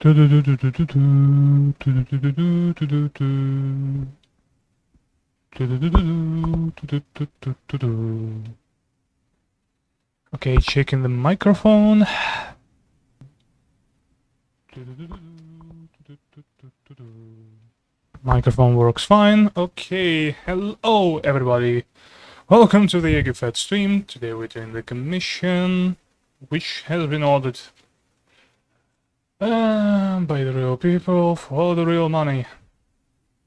Okay, checking the microphone. Microphone works fine. Okay, hello everybody. Welcome to the Fed stream. Today we're doing the commission, which has been ordered by the real people for the real money.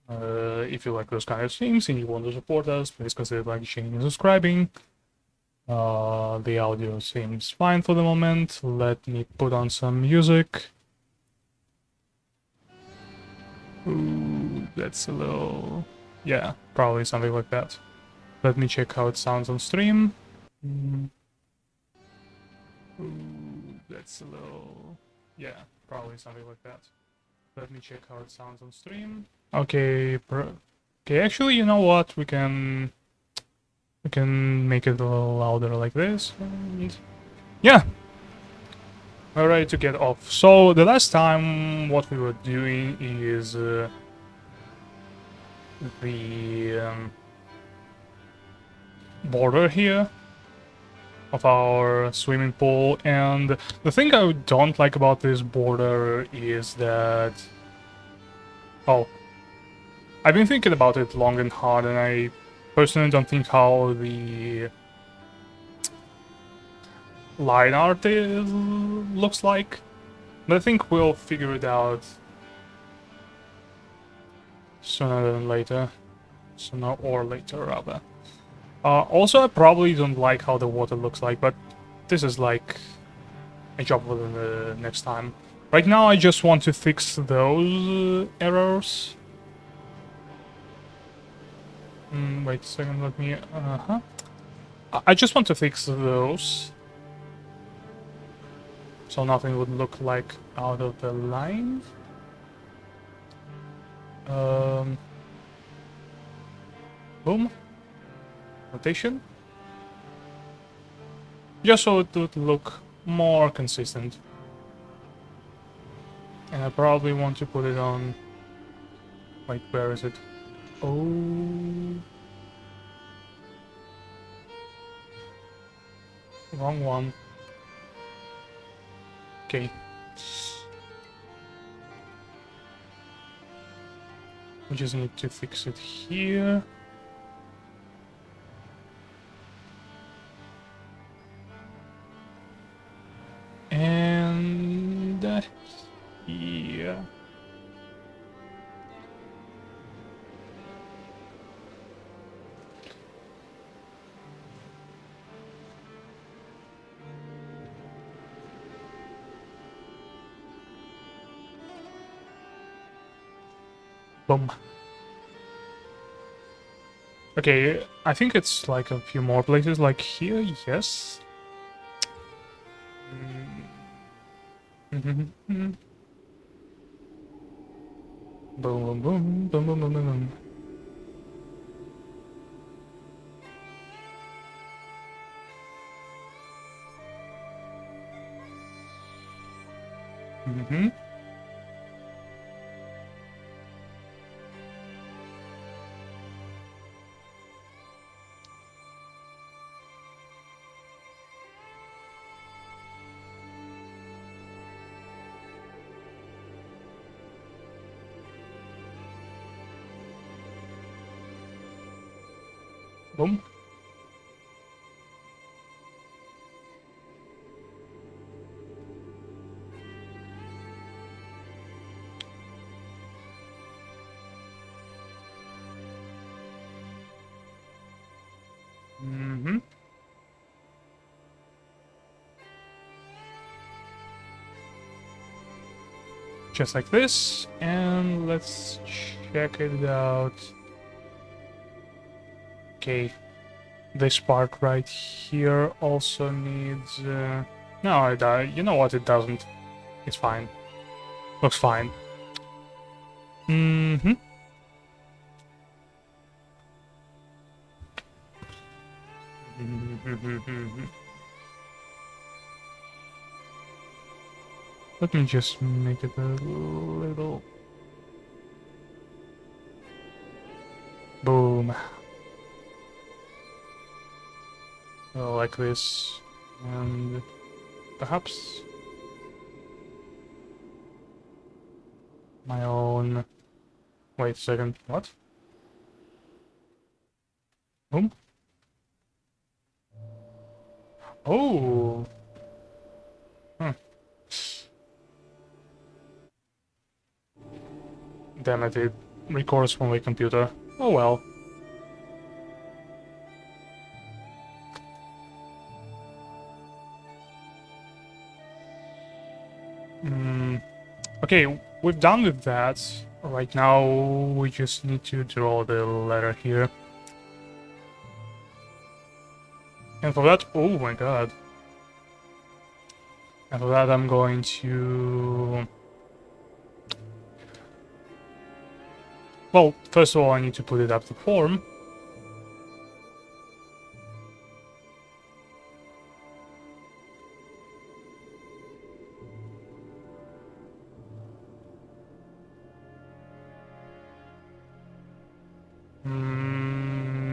If you like those kind of streams and you want to support us, please consider liking, sharing, and subscribing. The audio seems fine for the moment. Let me put on some music. Ooh, that's a little... yeah, probably something like that. Let me check how it sounds on stream. Ooh, that's a little... yeah, probably something like that. Let me check how it sounds on stream. Okay, okay, actually, you know what? We can make it a little louder like this. And yeah, we're ready to get off. So the last time, what we were doing is the border here of our swimming pool, and the thing I don't like about this border is that... oh, I've been thinking about it long and hard, and I personally don't think how the line art looks like, but I think we'll figure it out sooner than later. Sooner or later, rather. Also, I probably don't like how the water looks like, but this is like a job for the next time. Right now, I just want to fix those errors. Wait a second, let me... I just want to fix those. So nothing would look like out of the line. Boom. Rotation. Just so it would look more consistent. And I probably want to put it on... wait, where is it? Oh... wrong one. Okay. We just need to fix it here. And... yeah. Boom. Okay, I think it's like a few more places, like here, yes. Boom, boom, boom, boom, boom, boom, boom, boom. Boom. Just like this, and let's check it out. Okay, this part right here also needs... no, you know what, it doesn't. It's fine. Looks fine. Let me just make it a little... Boom. Like this. And perhaps... my own... Wait a second, what? Boom. Oh! Hmm. Damn it, it records from my computer. Oh well. Okay, we're done with that. Right now, we just need to draw the letter here. And for that, oh my god. And for that, I'm going to... Well, first of all, I need to put it up to form.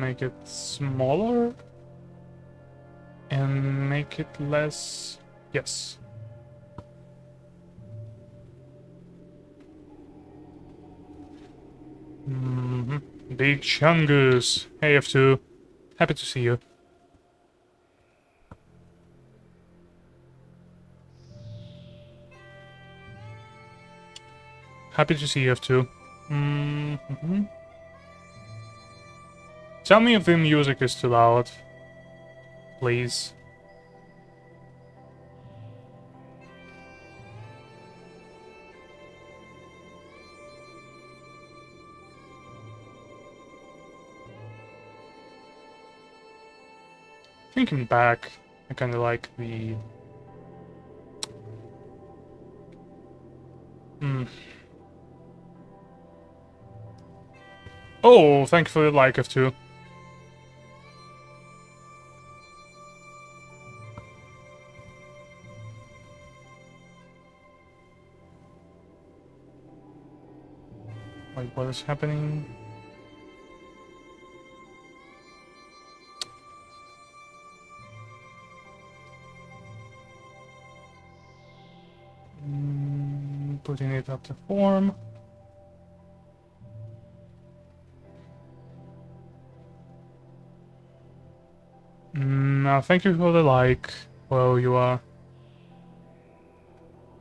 Make it smaller. And make it less... Yes. Big Chungus. Hey, F2. Happy to see you. Happy to see you, F2. Tell me if the music is too loud. Please. Thinking back, I kind of like the... Oh, thank you for the like, F2. Wait, what is happening? Putting it up to form. Now, thank you for the like. Well, you are.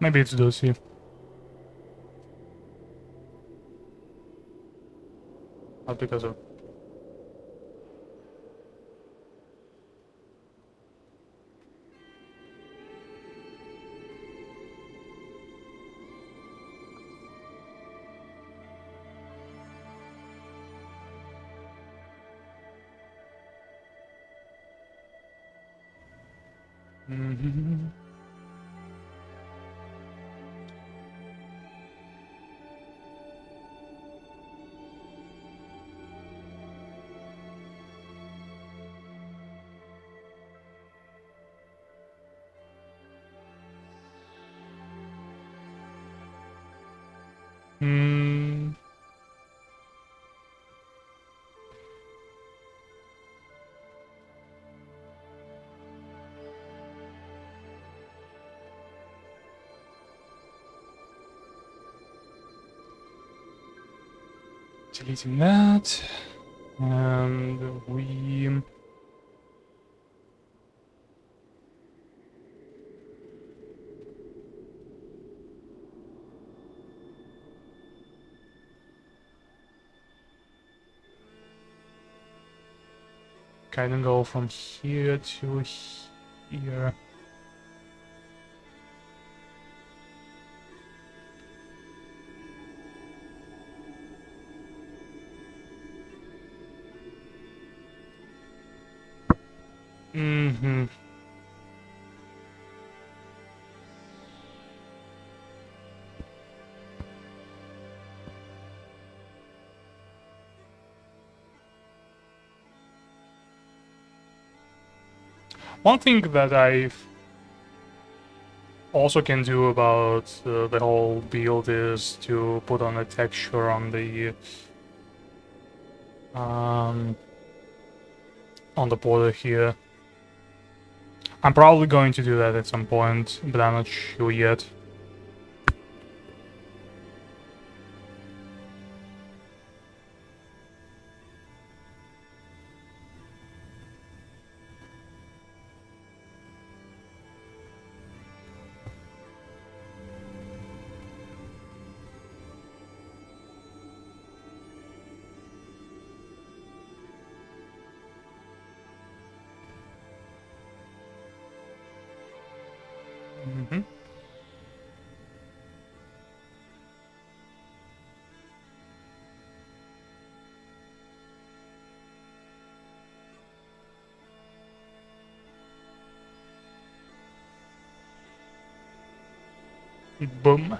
Maybe it's Lucy. Not because of... Deleting that. And we... kind of go from here to here. One thing that I've also can do about the whole build is to put on a texture um, on the border here. I'm probably going to do that at some point, but I'm not sure yet. Mm-hmm. Boom.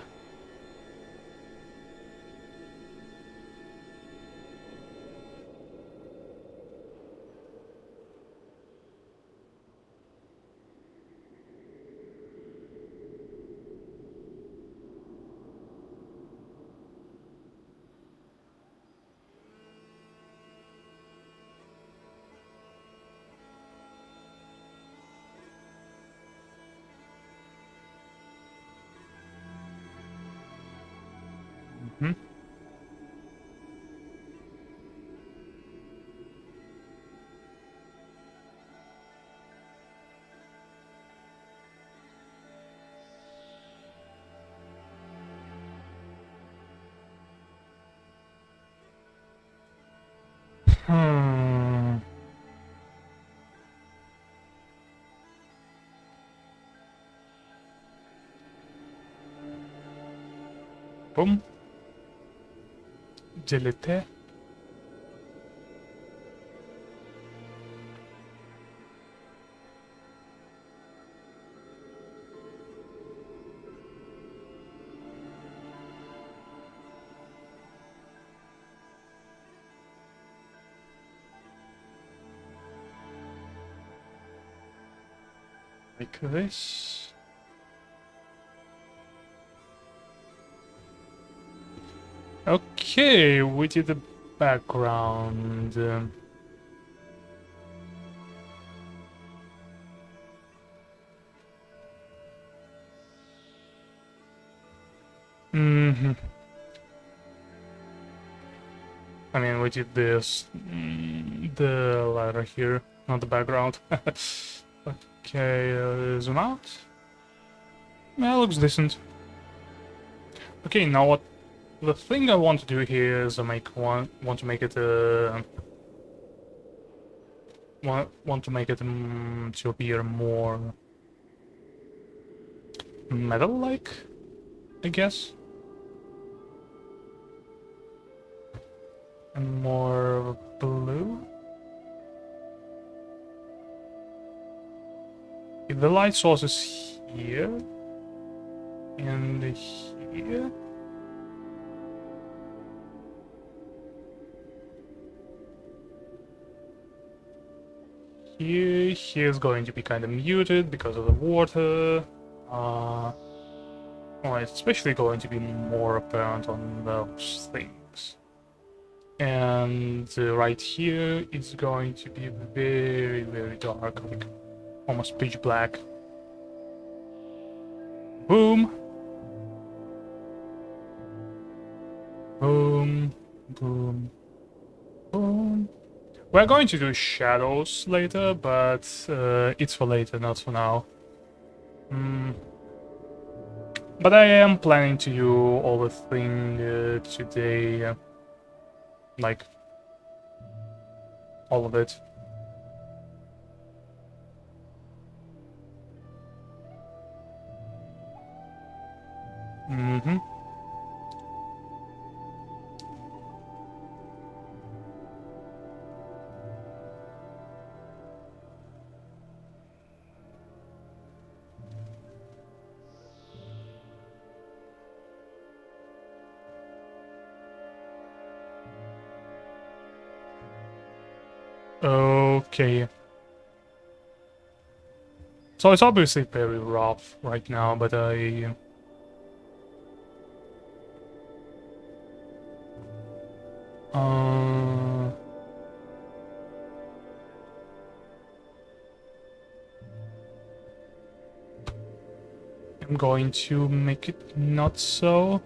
Mm-hmm. Hmm. Boom. Delete. Like this. Okay, we did the background. Mm-hmm. I mean, we did this, the ladder here, not the background. Okay, zoom out. Yeah, looks decent. Okay, now what? The thing I want to do here is I want to make it want to make it to appear more metal-like, I guess, and more blue. If the light source is here and here. Here is going to be kind of muted because of the water. Well, it's especially going to be more apparent on those things. And right here is going to be very, very dark, like almost pitch black. Boom. Boom. Boom. Boom. We're going to do shadows later, but it's for later, not for now. But I am planning to do all the thing today, like all of it. Mm-hmm. Okay. So it's obviously very rough right now, but I... I'm going to make it not so.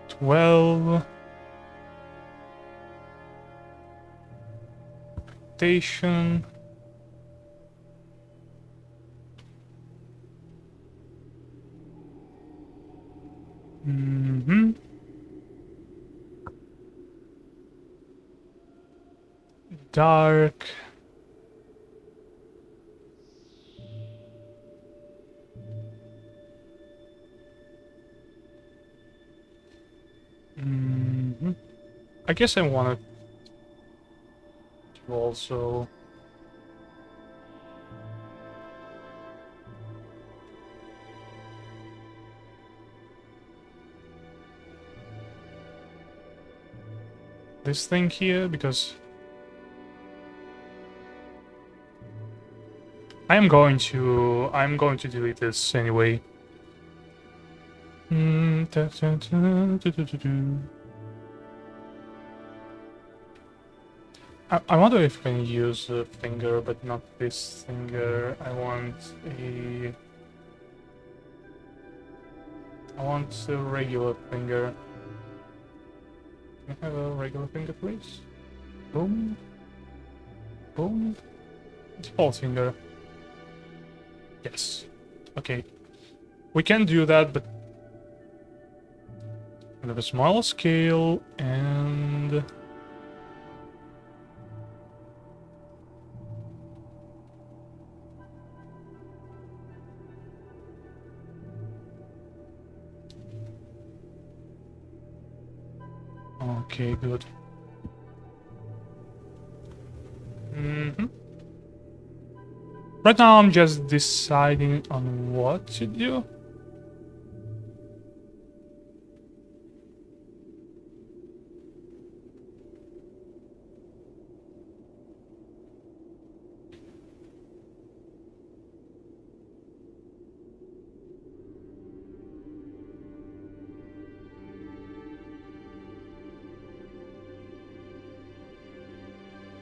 12. Station. Dark. I guess I wanted to also... this thing here, because... I'm going to delete this anyway. I wonder if I can use a finger, but not this finger. I want a regular finger. Can I have a regular finger, please? Boom. Boom. Default finger. Yes. Okay. We can do that, but on a smaller scale and... Okay, good. Right now I'm just deciding on what to do.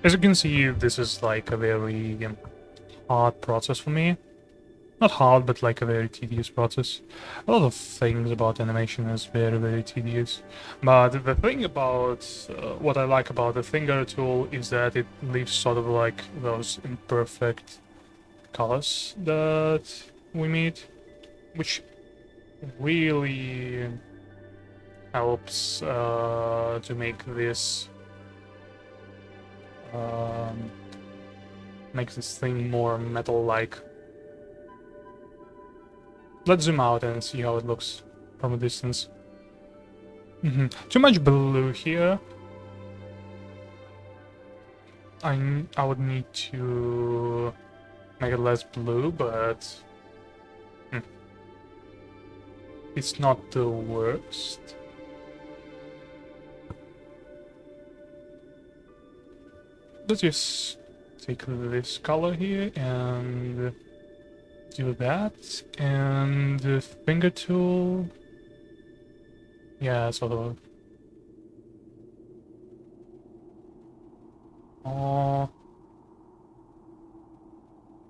As you can see, this is like a very hard process for me. Not hard, but like a very tedious process. A lot of things about animation is very, very tedious. But the thing about what I like about the finger tool is that it leaves sort of like those imperfect colors that we meet, which really helps to make this makes this thing more metal-like. Let's zoom out and see how it looks from a distance. Too much blue here. I would need to make it less blue, but it's not the worst. Let's just take this color here and do that, and the finger tool, yeah, sort of.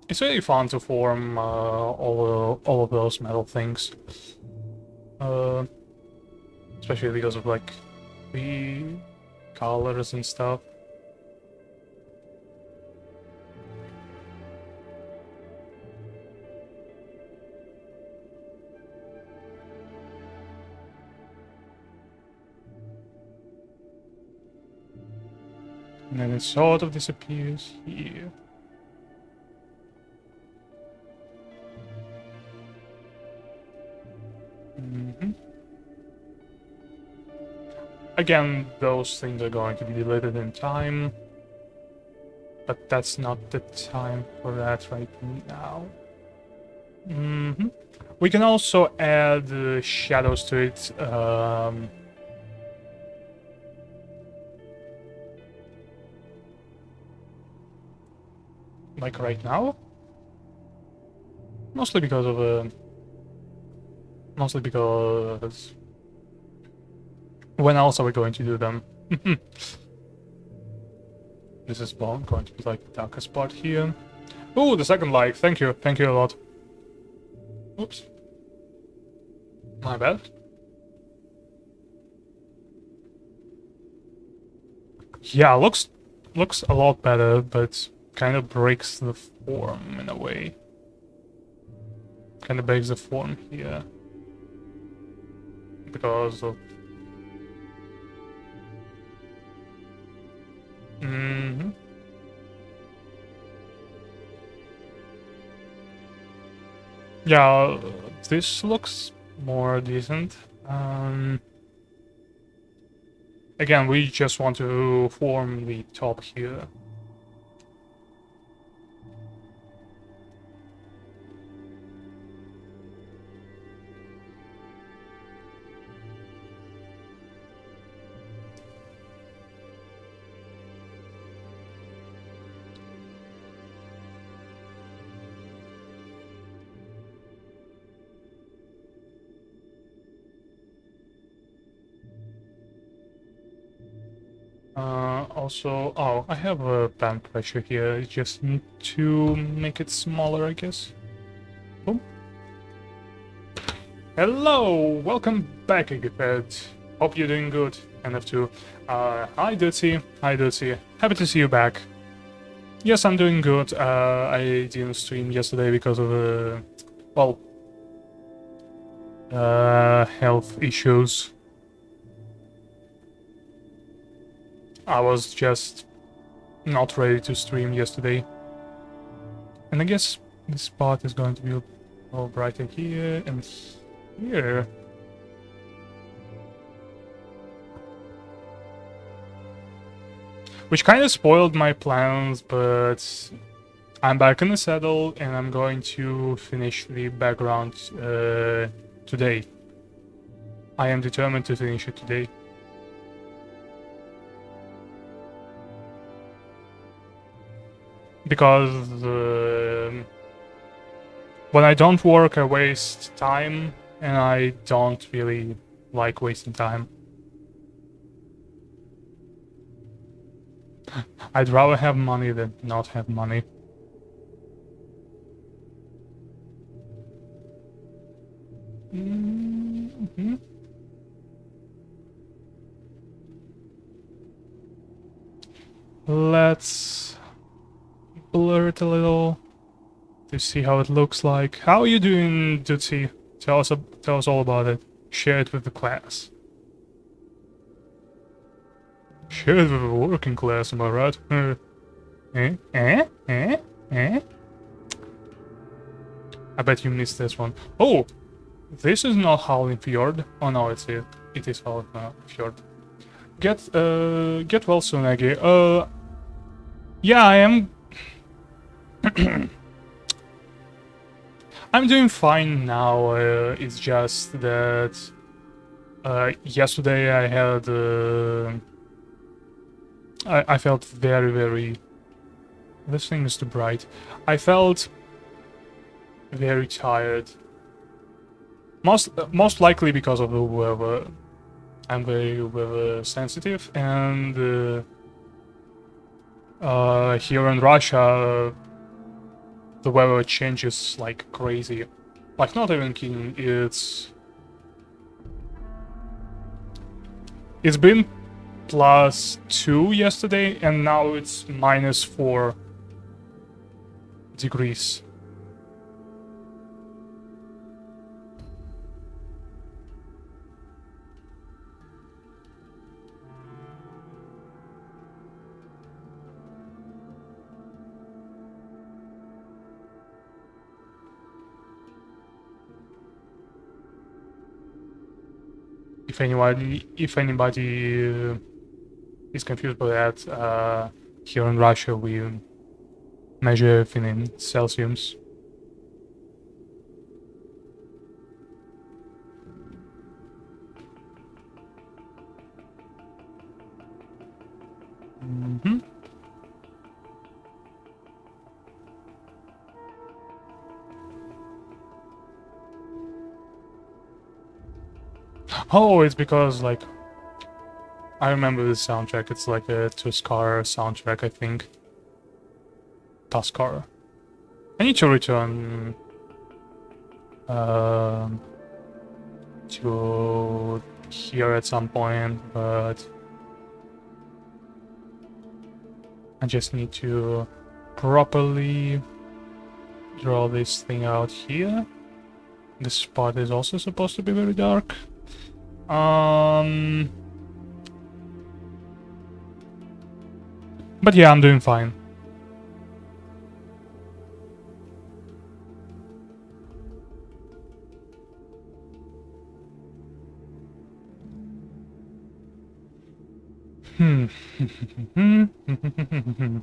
It's really fun to form all of those metal things, especially because of like the colors and stuff. And then it sort of disappears here. Again, those things are going to be deleted in time, but that's not the time for that right now. We can also add shadows to it. like right now. Mostly because of mostly because when else are we going to do them? This is going to be like the darkest part here. Oh, the second like. Thank you a lot. Oops, my bad. Yeah, looks a lot better, but kind of breaks the form in a way. Kind of breaks the form here because of. Yeah, this looks more decent. Again, we just want to form the top here. Also, oh, I have a band pressure here. I just need to make it smaller, I guess. Boom. Hello! Welcome back, Igiped. Hope you're doing good, NF2. Hi, Dutzy. Hi, Dutzy. Happy to see you back. Yes, I'm doing good. I didn't stream yesterday because of, well, health issues. I was just not ready to stream yesterday. And I guess this part is going to be a little brighter here and here. Which kind of spoiled my plans, but I'm back in the saddle and I'm going to finish the background today. I am determined to finish it today. Because when I don't work, I waste time, and I don't really like wasting time. I'd rather have money than not have money. Mm-hmm. Let's blur it a little to see how it looks like. How are you doing, Dutzy? Tell us all about it. Share it with the class. Share it with the working class, am I right? I bet you missed this one. Oh, this is not Howling Fjord. Oh no, it is Howling Fjord. Get well soon, Aggie. Yeah, I am. I'm doing fine now. It's just that yesterday I had I felt very. This thing is too bright. I felt very tired. Most likely because of the weather. I'm very weather sensitive, and here in Russia, the weather changes like crazy. Like, not even kidding. It's been +2 yesterday, and now it's -4 degrees. If anybody is confused by that, here in Russia we measure everything in Celsius. Oh, it's because, like, I remember the soundtrack. It's like a Tuskar soundtrack, I think. Tuskar. I need to return to here at some point, but I just need to properly draw this thing out here. This spot is also supposed to be very dark. But yeah, I'm doing fine. Hmm. Mm-hmm.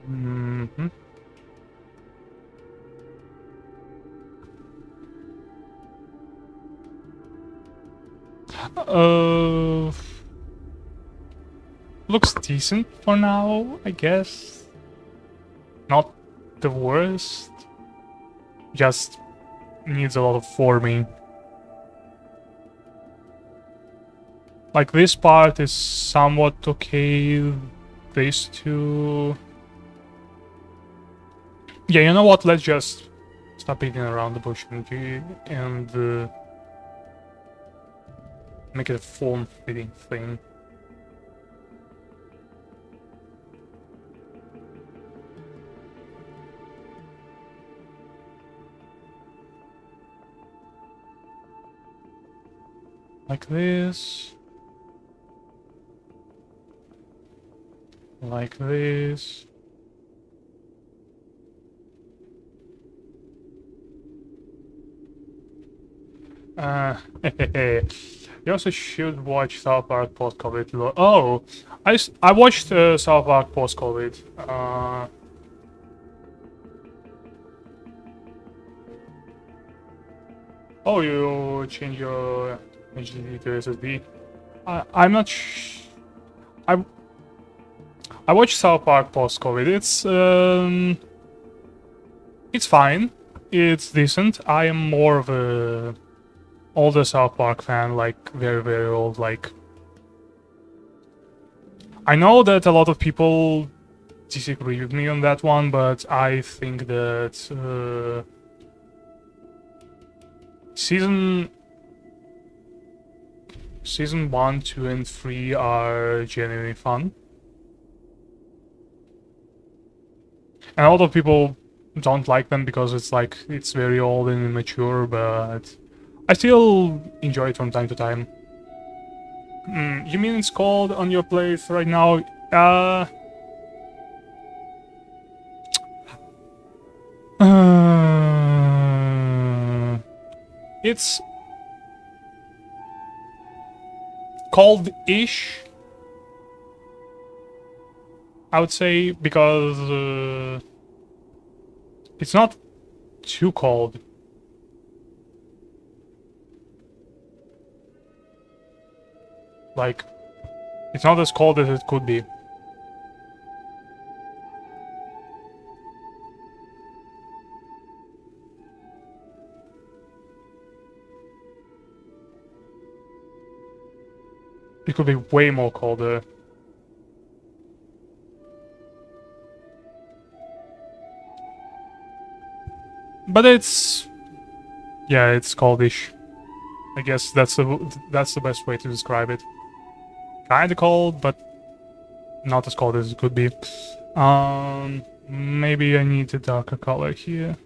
Mm-hmm. Uh, looks decent for now, I guess. Not the worst. Just needs a lot of forming. Like, this part is somewhat okay. These two... Yeah, you know what? Let's just stop beating around the bush and make it a form-fitting thing. Like this. Like this. You also should watch South Park post-COVID. Oh, I watched South Park post-COVID. Oh, you change your HDD to SSD. I'm not. I watched South Park post-COVID. It's fine. It's decent. I am more of a older South Park fan, like very, very old. Like, I know that a lot of people disagree with me on that one, but I think that season 1, 2, and 3 are genuinely fun, and a lot of people don't like them because it's very old and immature, but I still enjoy it from time to time. You mean it's cold on your place right now? It's cold-ish, I would say, because it's not too cold. Like, it's not as cold as it could be. It could be way more colder. But it's... yeah, it's coldish. I guess that's the best way to describe it. Kinda cold, but not as cold as it could be. Maybe I need a darker color here.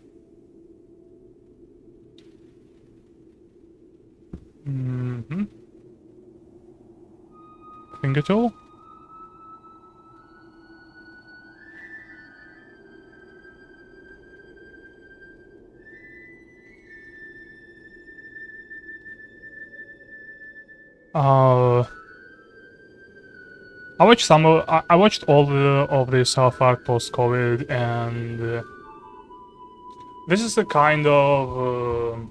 Finger tool. Uh, I watched some. I watched all of the South Park post COVID, and this is the kind of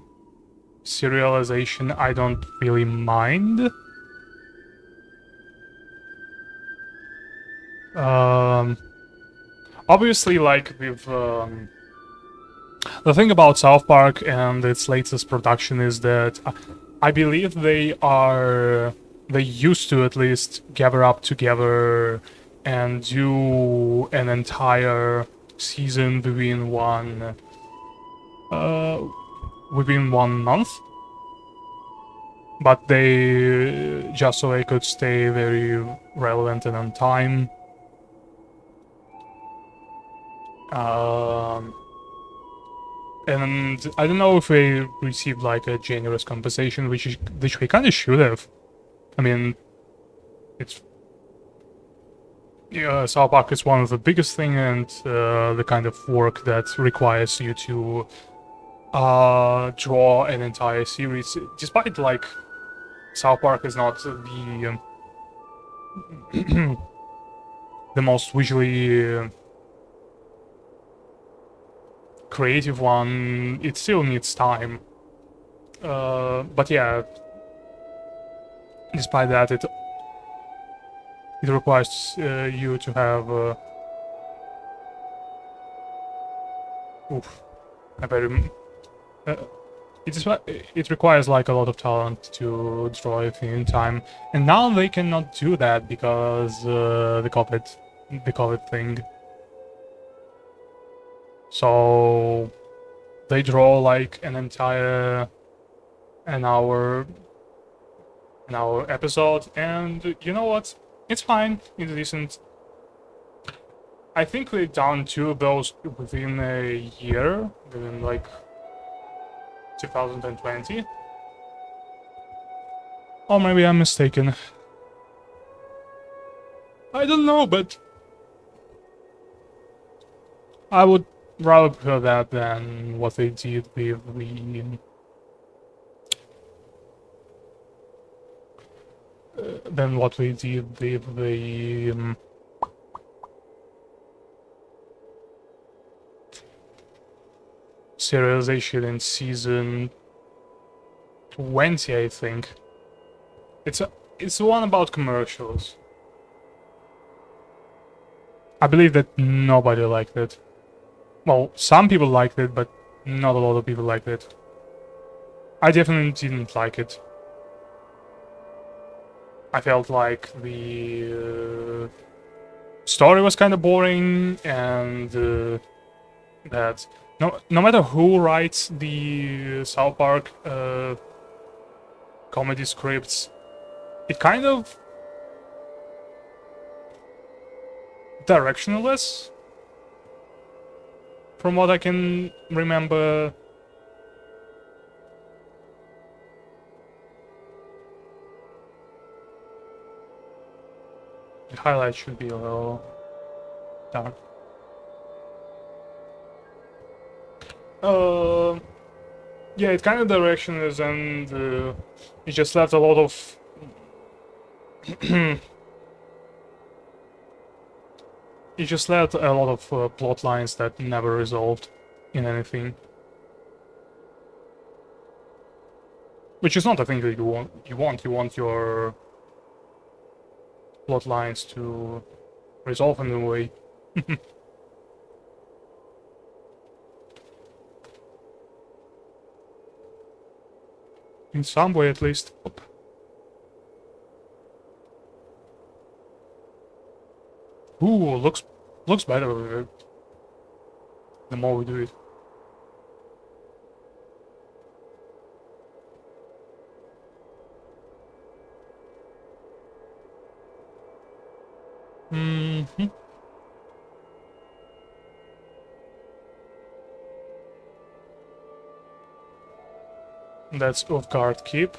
serialization I don't really mind. Um, Obviously, like with the thing about South Park and its latest production is that I believe they used to at least gather up together and do an entire season uh, within 1 month, but they just so they could stay very relevant and on time. Um, and I don't know if they received like a generous compensation, which we kind of should have. I mean, it's South Park is one of the biggest thing and the kind of work that requires you to draw an entire series. Despite like South Park is not the most visually creative one, it still needs time. But yeah, despite that, it requires you to have. Oof, I better. Uh, it requires like a lot of talent to draw everything in time, and now they cannot do that because the COVID thing. So they draw like an hour an hour episode, and you know what? It's fine. It's decent. I think they've done two of those within a year, within like 2020. Or maybe I'm mistaken. I don't know, but I would rather prefer that than what they did with the serialization in season 20, I think. It's the one about commercials. I believe that nobody liked it. Well, some people liked it, but not a lot of people liked it. I definitely didn't like it. I felt like the story was kind of boring, and that no matter who writes the South Park comedy scripts, it kind of directionless from what I can remember. The highlight should be a little dark. Yeah, it kind of directionless, and it just left a lot of it just left a lot of plot lines that never resolved in anything. Which is not a thing that you want. You want your plot lines to resolve in a way. In some way, at least. Ooh, looks better with it. The more we do it. Mm-hmm. That's off guard keep.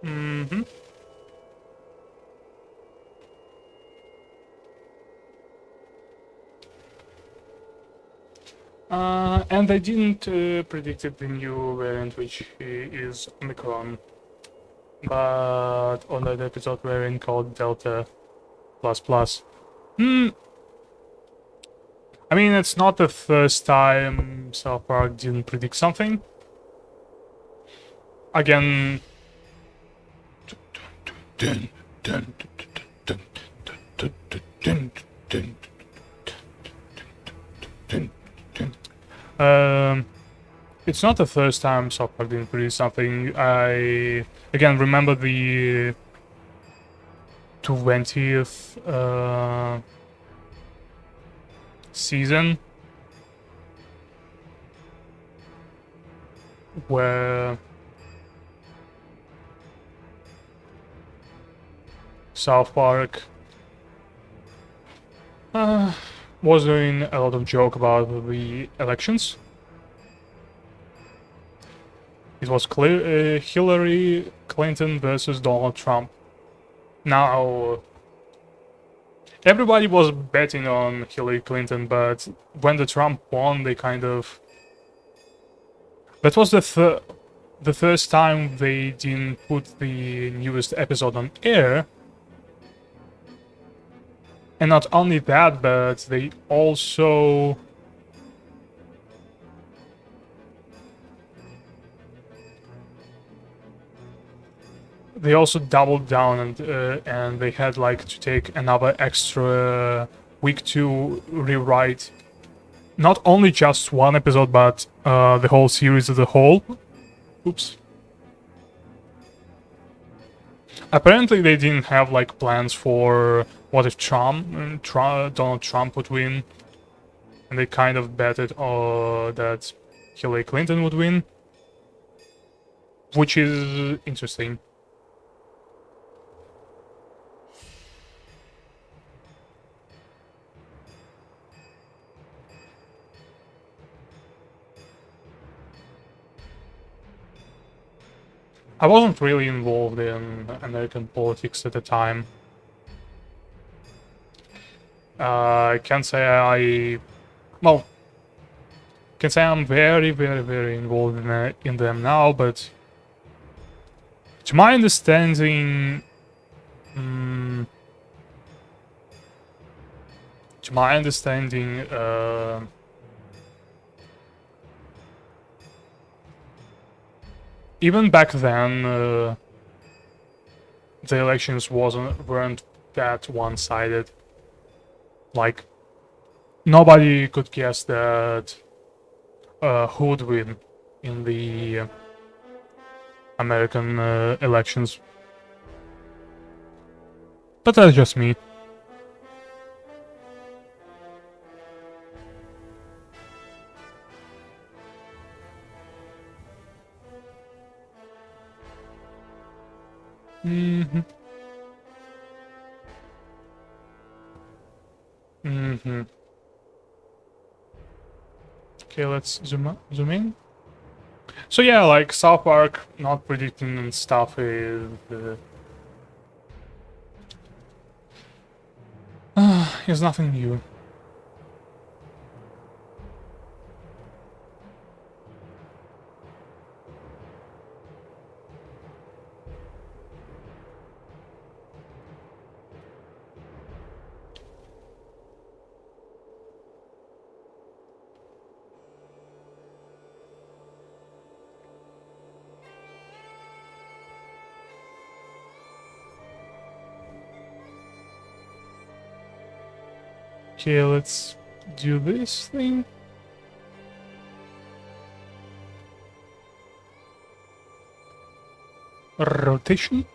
Mm-hmm. And they didn't predict the new variant, which is Omicron, but on that episode variant called Delta plus plus. Hmm. I mean, it's not the first time South Park didn't predict something. Again. It's not the first time South Park didn't produce something. I again remember the 20th season where South Park was doing a lot of joke about the elections. It was clear Hillary Clinton versus Donald Trump. Now, everybody was betting on Hillary Clinton, but when the Trump won, they kind of... That was the first time they didn't put the newest episode on air. And not only that, but they also... They also doubled down and they had like to take another extra week to rewrite not only just one episode, but the whole series as a whole. Oops. Apparently they didn't have like plans for what if Donald Trump would win, and they kind of betted that Hillary Clinton would win, which is interesting. I wasn't really involved in American politics at the time. I can't say well, can say I'm very, very, very involved in them now, but to my understanding, even back then, the elections weren't that one-sided. Like, nobody could guess that who would win in the American elections. But that's just me. Mm-hmm. Mm-hmm. Okay, let's zoom in. So yeah, like South Park not predicting and stuff is nothing new. Okay, let's do this thing. Rotation.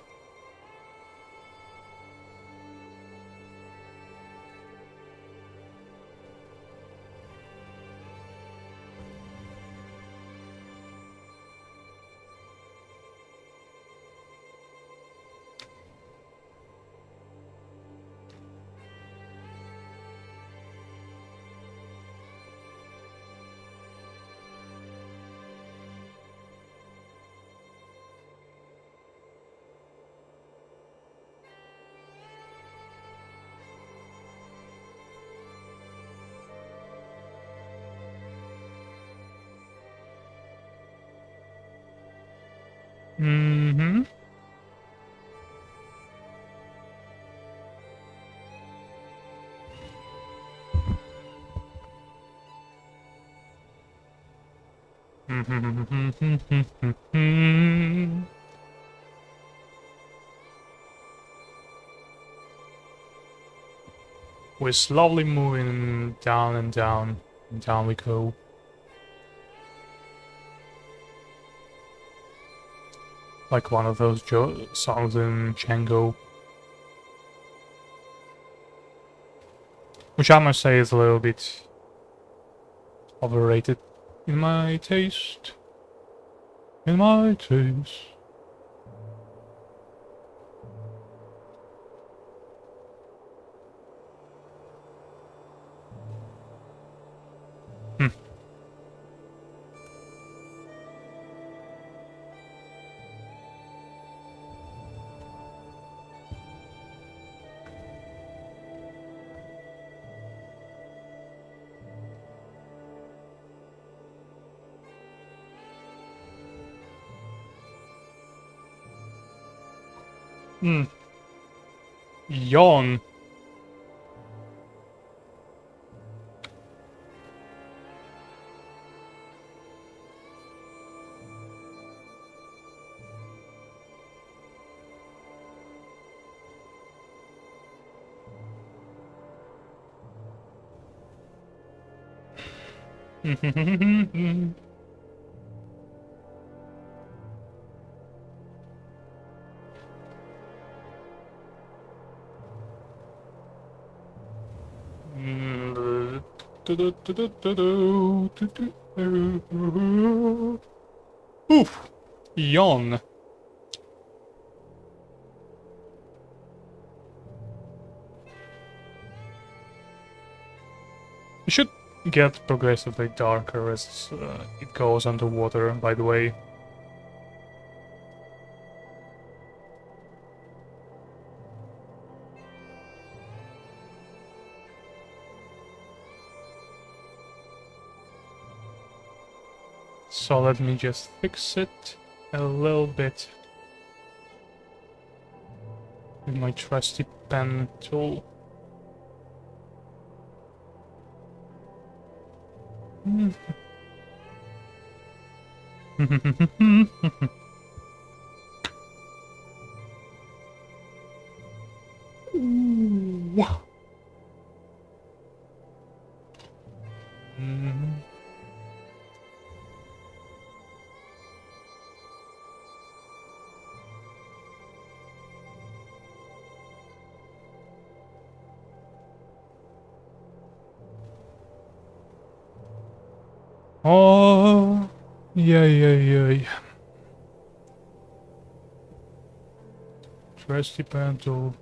Mm-hmm. We're slowly moving down and down, and down we go. Like one of those songs in Django. Which I must say is a little bit overrated in my taste. In my taste. Hmm. Hmm. Yawn. Oof. Yawn. It should get progressively darker as it goes underwater, by the way. So let me just fix it a little bit with my trusty pen tool. Ooh. Oh, yeah. Trusty pen tool.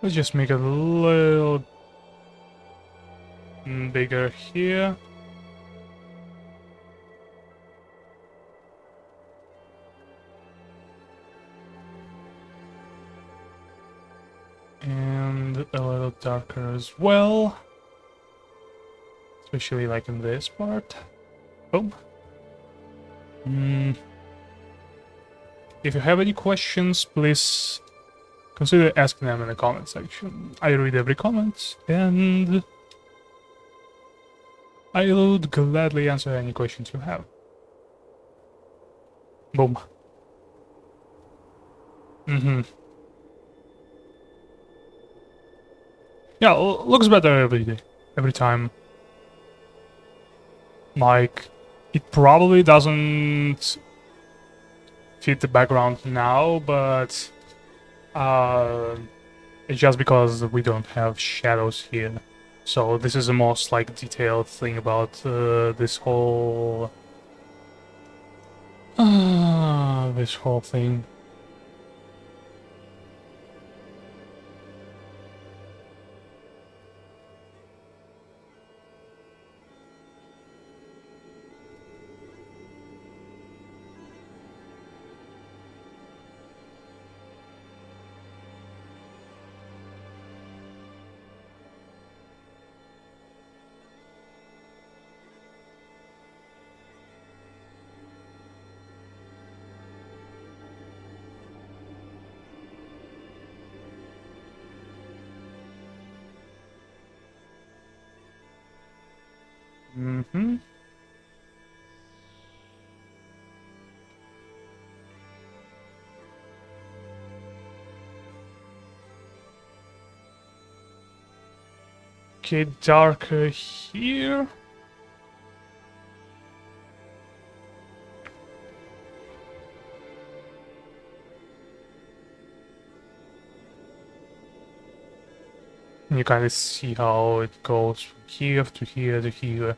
Let's just make it a little bigger here. And a little darker as well. Especially like in this part. Boom. If you have any questions, please consider asking them in the comment section. I read every comment, and I would gladly answer any questions you have. Boom. Yeah, looks better every day, every time. Like, it probably doesn't fit the background now, but it's just because we don't have shadows here. So this is the most like detailed thing about this whole thing. Mm-hmm. Okay, darker here. You kind of see how it goes from here to here to here.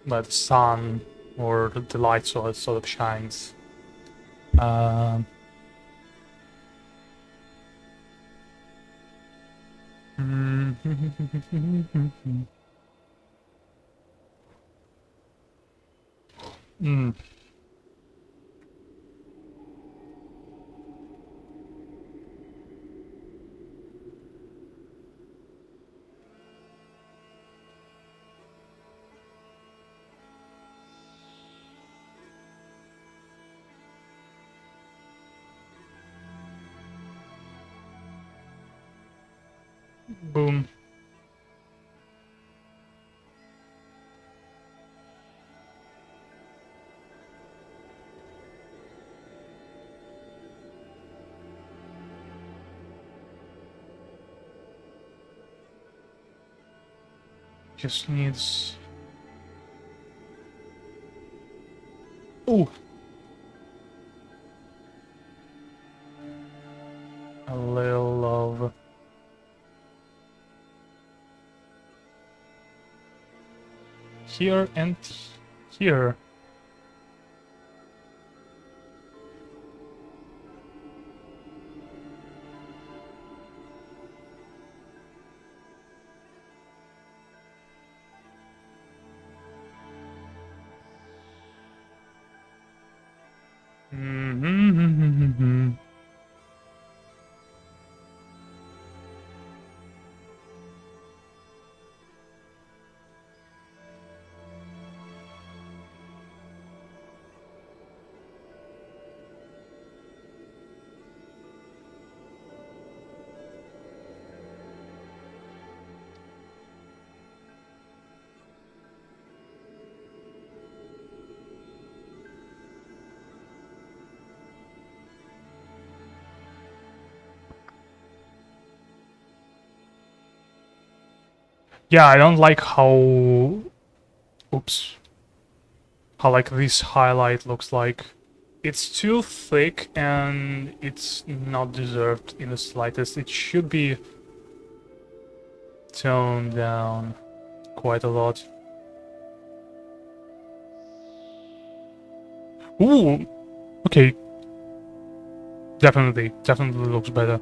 But the sun or the light source sort of shines. Um, mm. Boom. Just needs. Oh, a little of here and here. Mm-hmm. Yeah, I don't like how. Oops. How like this highlight looks like. It's too thick and it's not deserved in the slightest. It should be toned down quite a lot. Ooh, okay. Definitely looks better.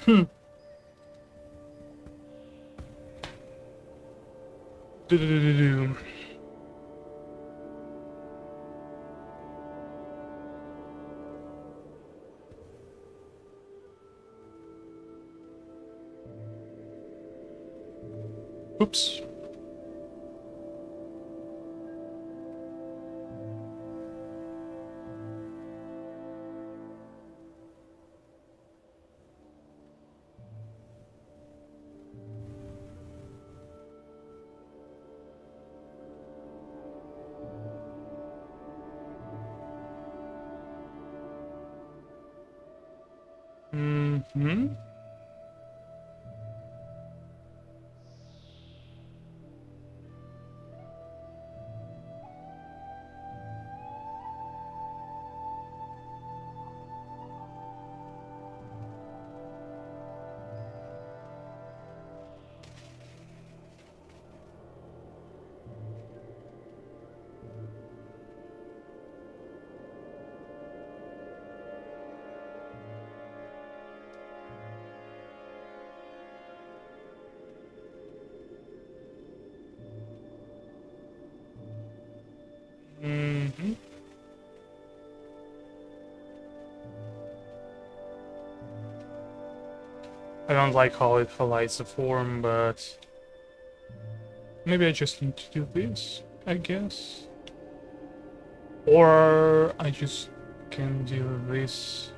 Hmm. Do-do-do-do-do. Oops. Mm-hmm. I don't like how it highlights the form, but maybe I just need to do this, I guess. Or I just can do this.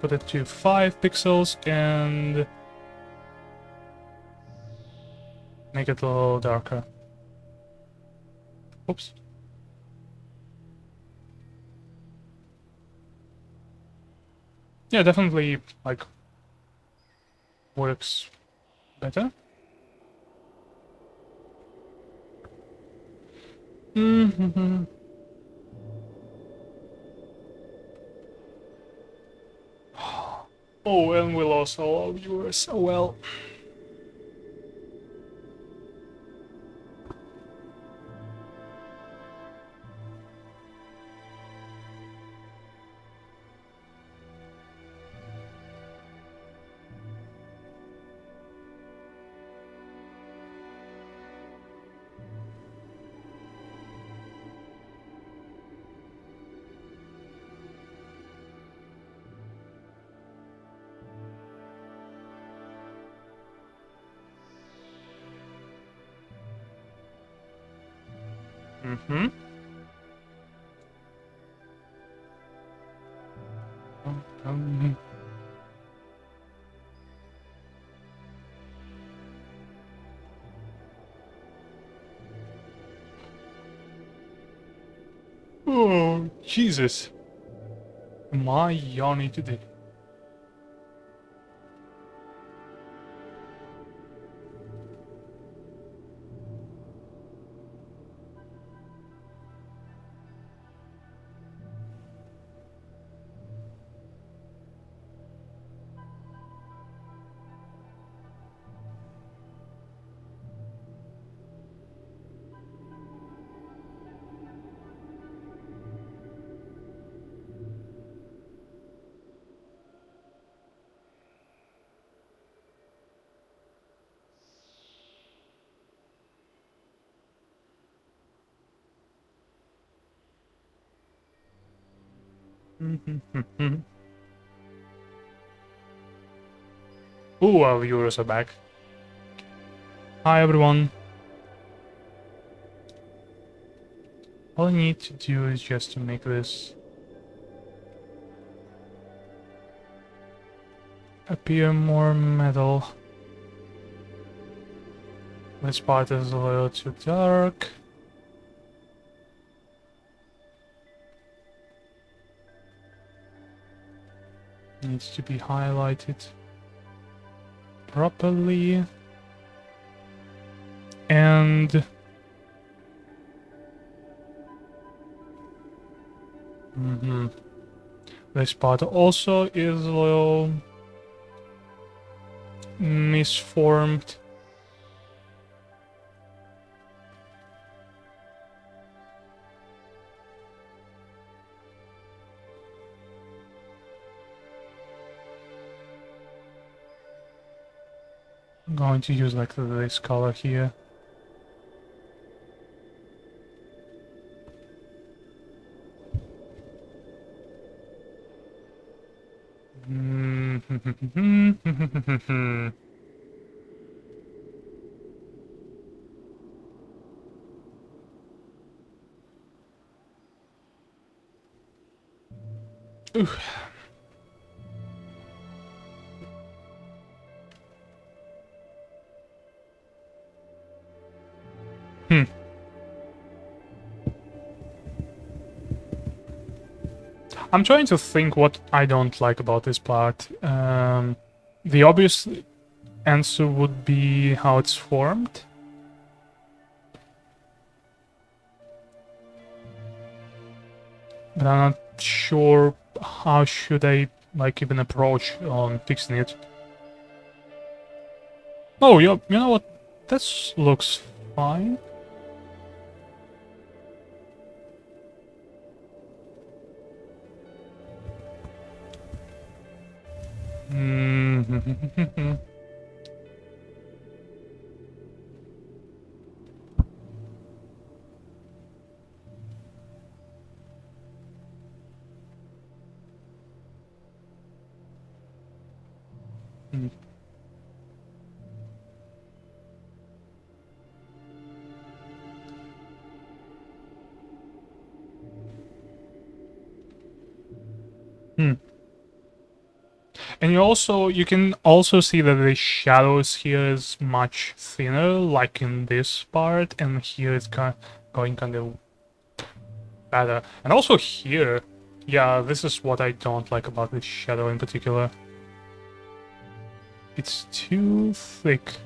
Put it to 5 pixels and make it a little darker. Oops. Yeah, definitely, like, works better. Mm-hmm. Oh, and we lost all our viewers. Oh well. Mm-hmm. Oh, Jesus. Am I yawning today? Ooh, our viewers are back. Hi everyone. All I need to do is just to make this appear more metal. This part is a little too dark. Needs to be highlighted properly. And this part also is a little misformed. I'm going to use like this color here. Ooh. I'm trying to think what I don't like about this part. The obvious answer would be how it's formed. But I'm not sure how should I like even approach on fixing it. Oh, you know what? This looks fine. And you can also see that the shadows here is much thinner, like in this part, and here it's going kind of better. And also here, yeah, this is what I don't like about this shadow in particular. It's too thick.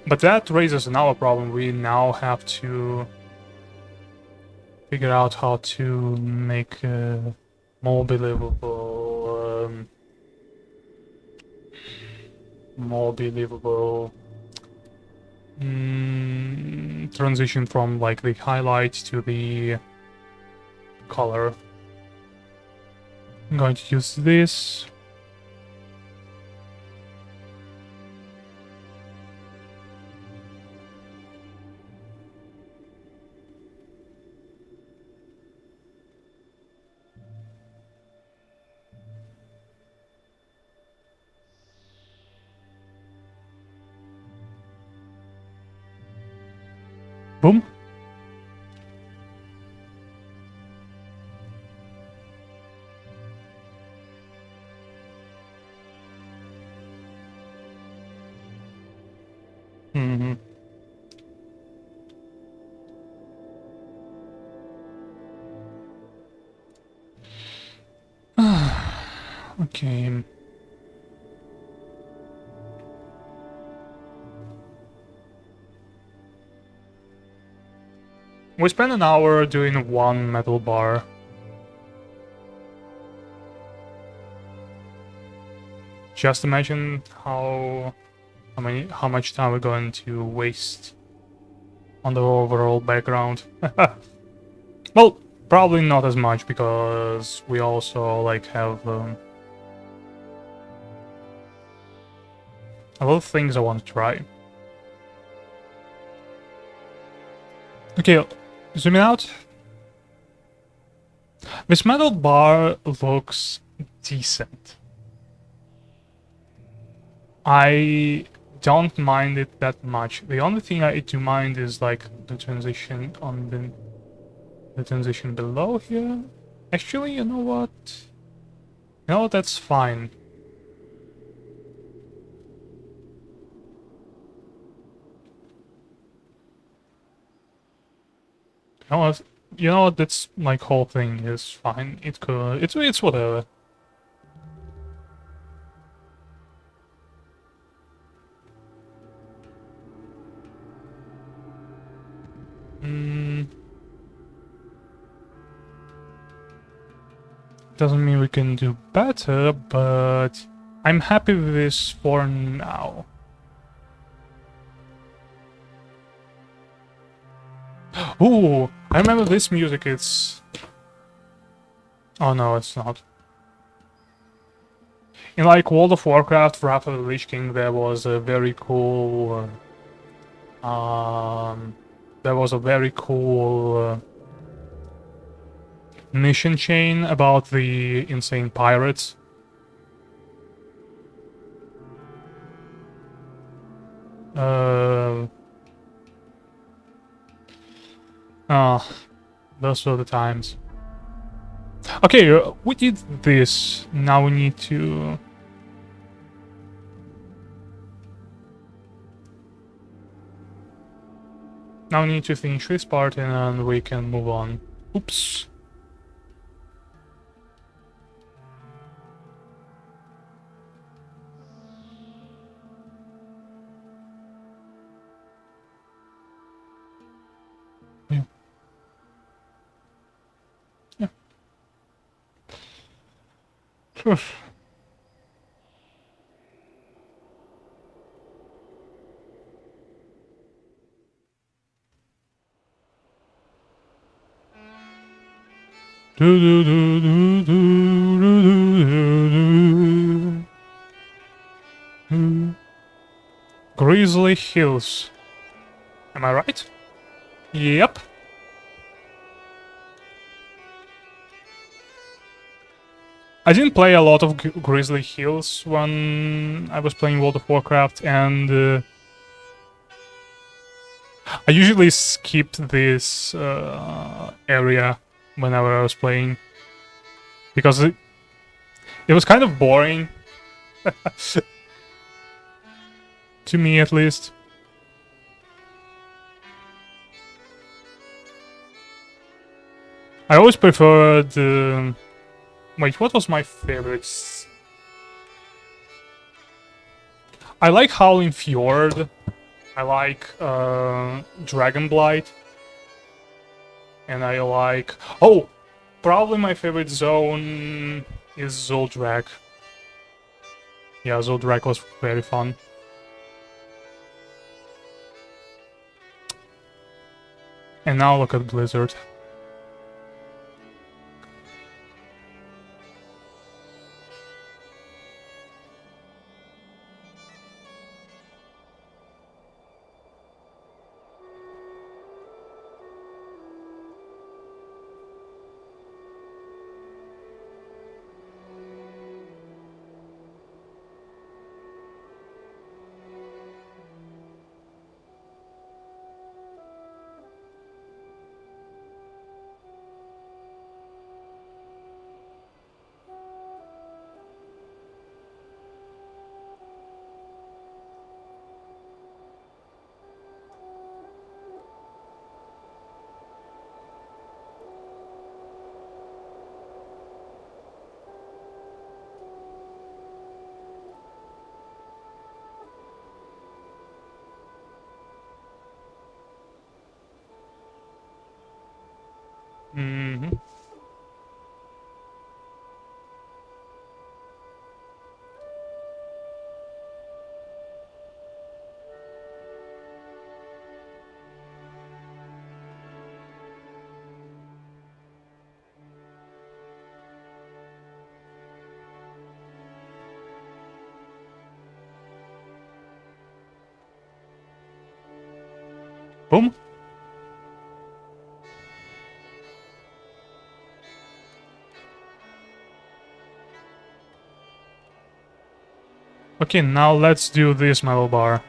But that raises another problem. We now have to figure out how to make more believable, transition from like the highlight to the color. I'm going to use this. Boom. Mm-hmm. Okay. We spent an hour doing one metal bar. Just imagine how much time we're going to waste on the overall background. Well, probably not as much because we also like have a lot of things I want to try. Okay, zooming out. This metal bar looks decent. I don't mind it that much. The only thing I do mind is like the transition on the transition below here. Actually, you know what? You know what? That's fine. You know what? That's like whole thing is fine. It could. It's whatever. Doesn't mean we can do better, but I'm happy with this for now. Ooh, I remember this music. It's... Oh no, it's not. In like World of Warcraft, Wrath of the Lich King, there was a very cool... mission chain about the insane pirates. Those were the times. Okay, we did this. Now we need to... Now we need to finish this part and then we can move on. Oops. Grizzly Hills. Am I right? Yep. I didn't play a lot of Grizzly Hills when I was playing World of Warcraft, and I usually skipped this area whenever I was playing. because it was kind of boring to me at least. I always preferred. Wait, what was my favorite? I like Howling Fjord. I like Dragonblight. And I like... Oh! Probably my favorite zone is Zoldrak. Yeah, Zoldrak was very fun. And now look at Blizzard. Mm-hmm. Boom. Okay, now let's do this metal bar.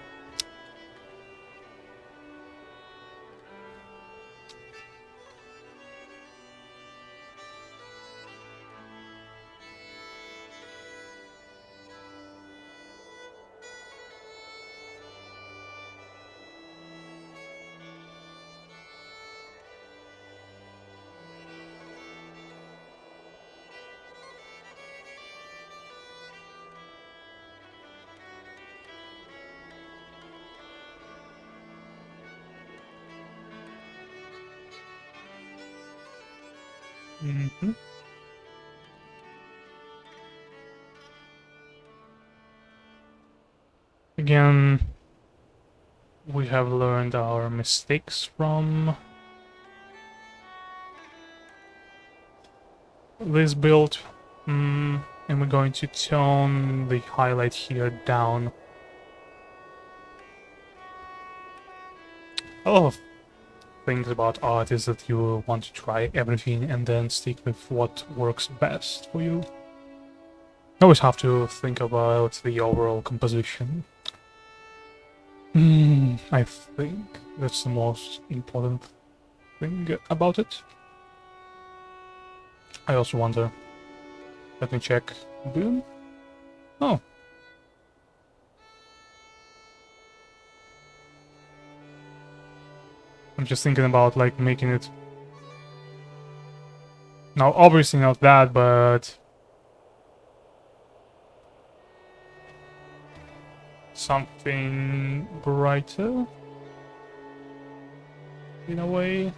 Mm-hmm. Again, we have learned our mistakes from this build, and we're going to tone the highlight here down. A lot of things about art is that you want to try everything and then stick with what works best for you. You always have to think about the overall composition. I think that's the most important thing about it. I also wonder. Let me check. Boom. Oh. I'm just thinking about like making it. Now, obviously not that, but something brighter in a way.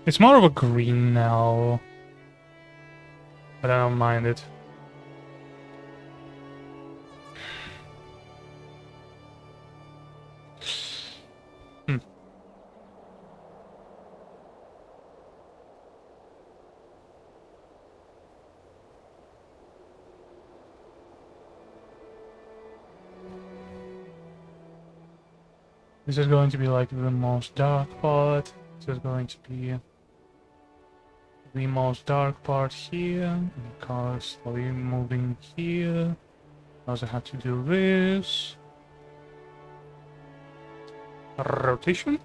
It's more of a green now, but I don't mind it. This is going to be like the most dark part. This is going to be the most dark part here. Because slowly moving here. I also have to do this. Rotation?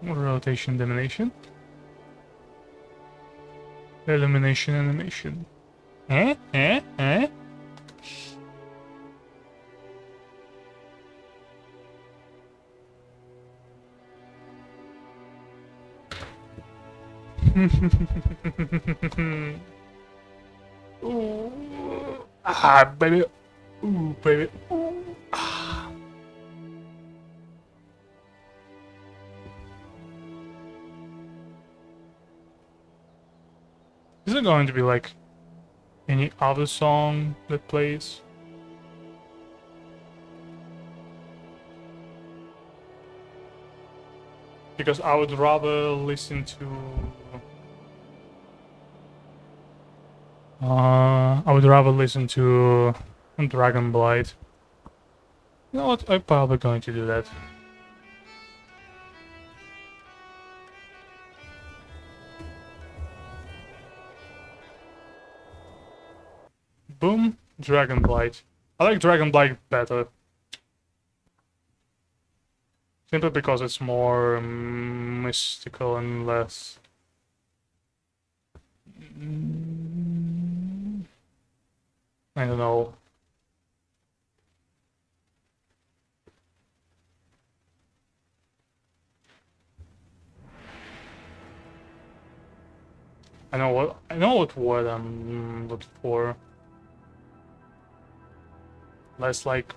Rotation domination. Elimination animation. Eh? Eh? Eh? Ooh. Ah, baby. Ooh, baby. Ooh. Ah. Is it going to be like any other song that plays? Because I would rather listen to I would rather listen to Dragon Blight. You know what? I'm probably going to do that. Boom, Dragon Blight. I like Dragon Blight better. Simply because it's more mystical and less... I don't know. I know what word I'm looking for. Less like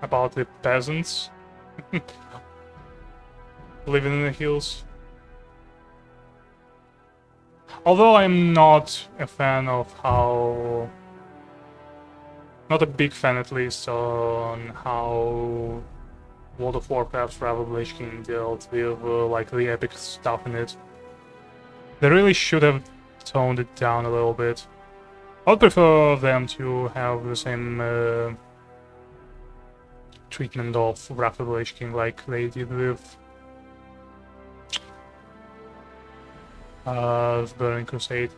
about the peasants living in the hills. Although I'm not a fan of how... Not a big fan at least on how World of Warcraft's Rise of Lich King dealt with like the epic stuff in it. They really should have toned it down a little bit. I would prefer them to have the same treatment of Wrath of the Lich King like they did with Burning Crusade.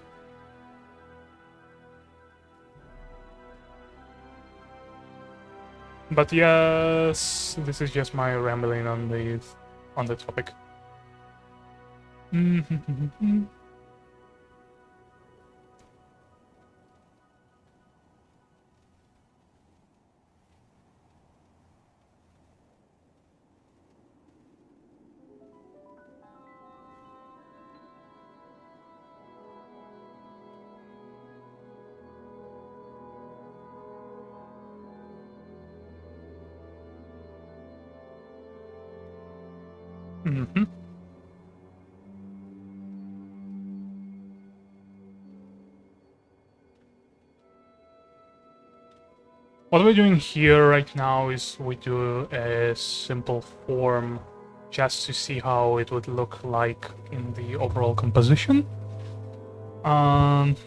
But yes, this is just my rambling on the topic. What we're doing here right now is we do a simple form just to see how it would look like in the overall composition. And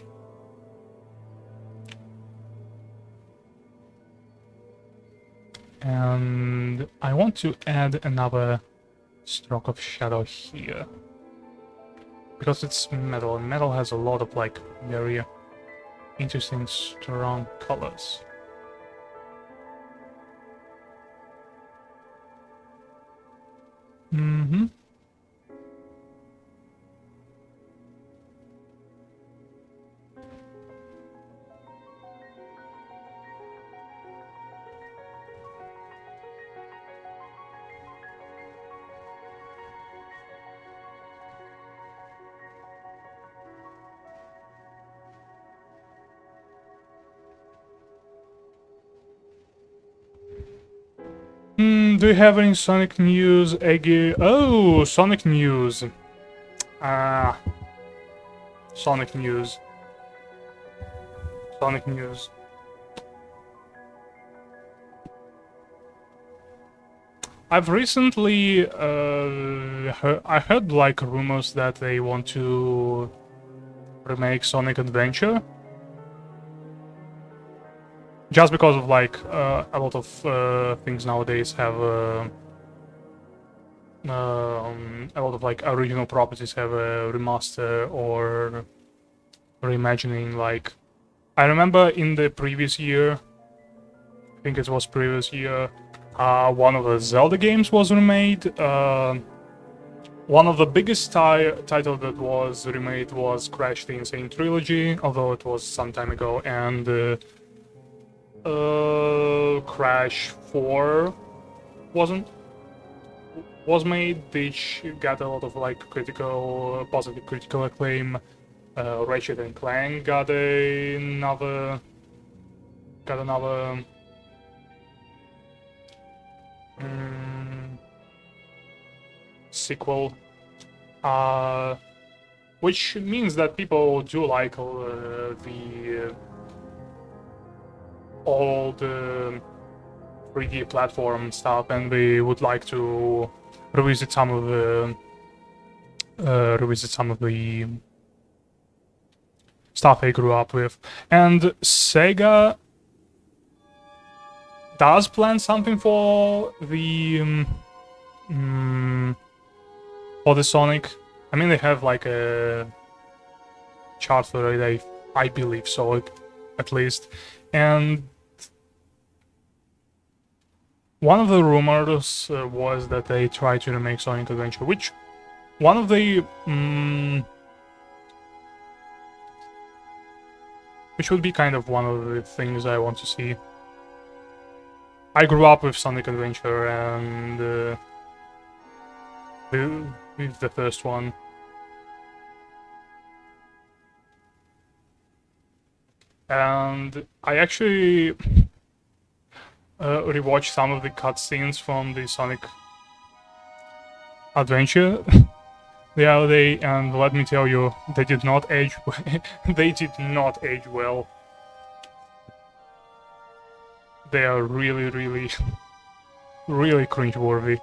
I want to add another stroke of shadow here. Because it's metal, and metal has a lot of like very interesting strong colors. Do you have any Sonic news, Eggy? Oh, Sonic news. Sonic news. Sonic news. I've recently I heard like rumors that they want to remake Sonic Adventure. Just because of like a lot of things nowadays have a lot of like original properties have a remaster or reimagining, like, I remember in the previous year, I think it was previous year, one of the Zelda games was remade. One of the biggest title that was remade was Crash the Insane Trilogy, although it was some time ago, and Crash 4 was made, which got a lot of like positive critical acclaim. Ratchet and Clank got another sequel, which means that people do like the old 3D platform stuff, and we would like to revisit some of the stuff I grew up with. And Sega does plan something for the Sonic. I mean, they have like a chart for it, I believe so, at least. And one of the rumors was that they try to remake Sonic Adventure, which one of the which would be kind of one of the things I want to see. I grew up with Sonic Adventure and with the first one. And I actually rewatched some of the cutscenes from the Sonic Adventure the other day, and let me tell you, they did not age. They did not age well. They are really, really, really cringeworthy.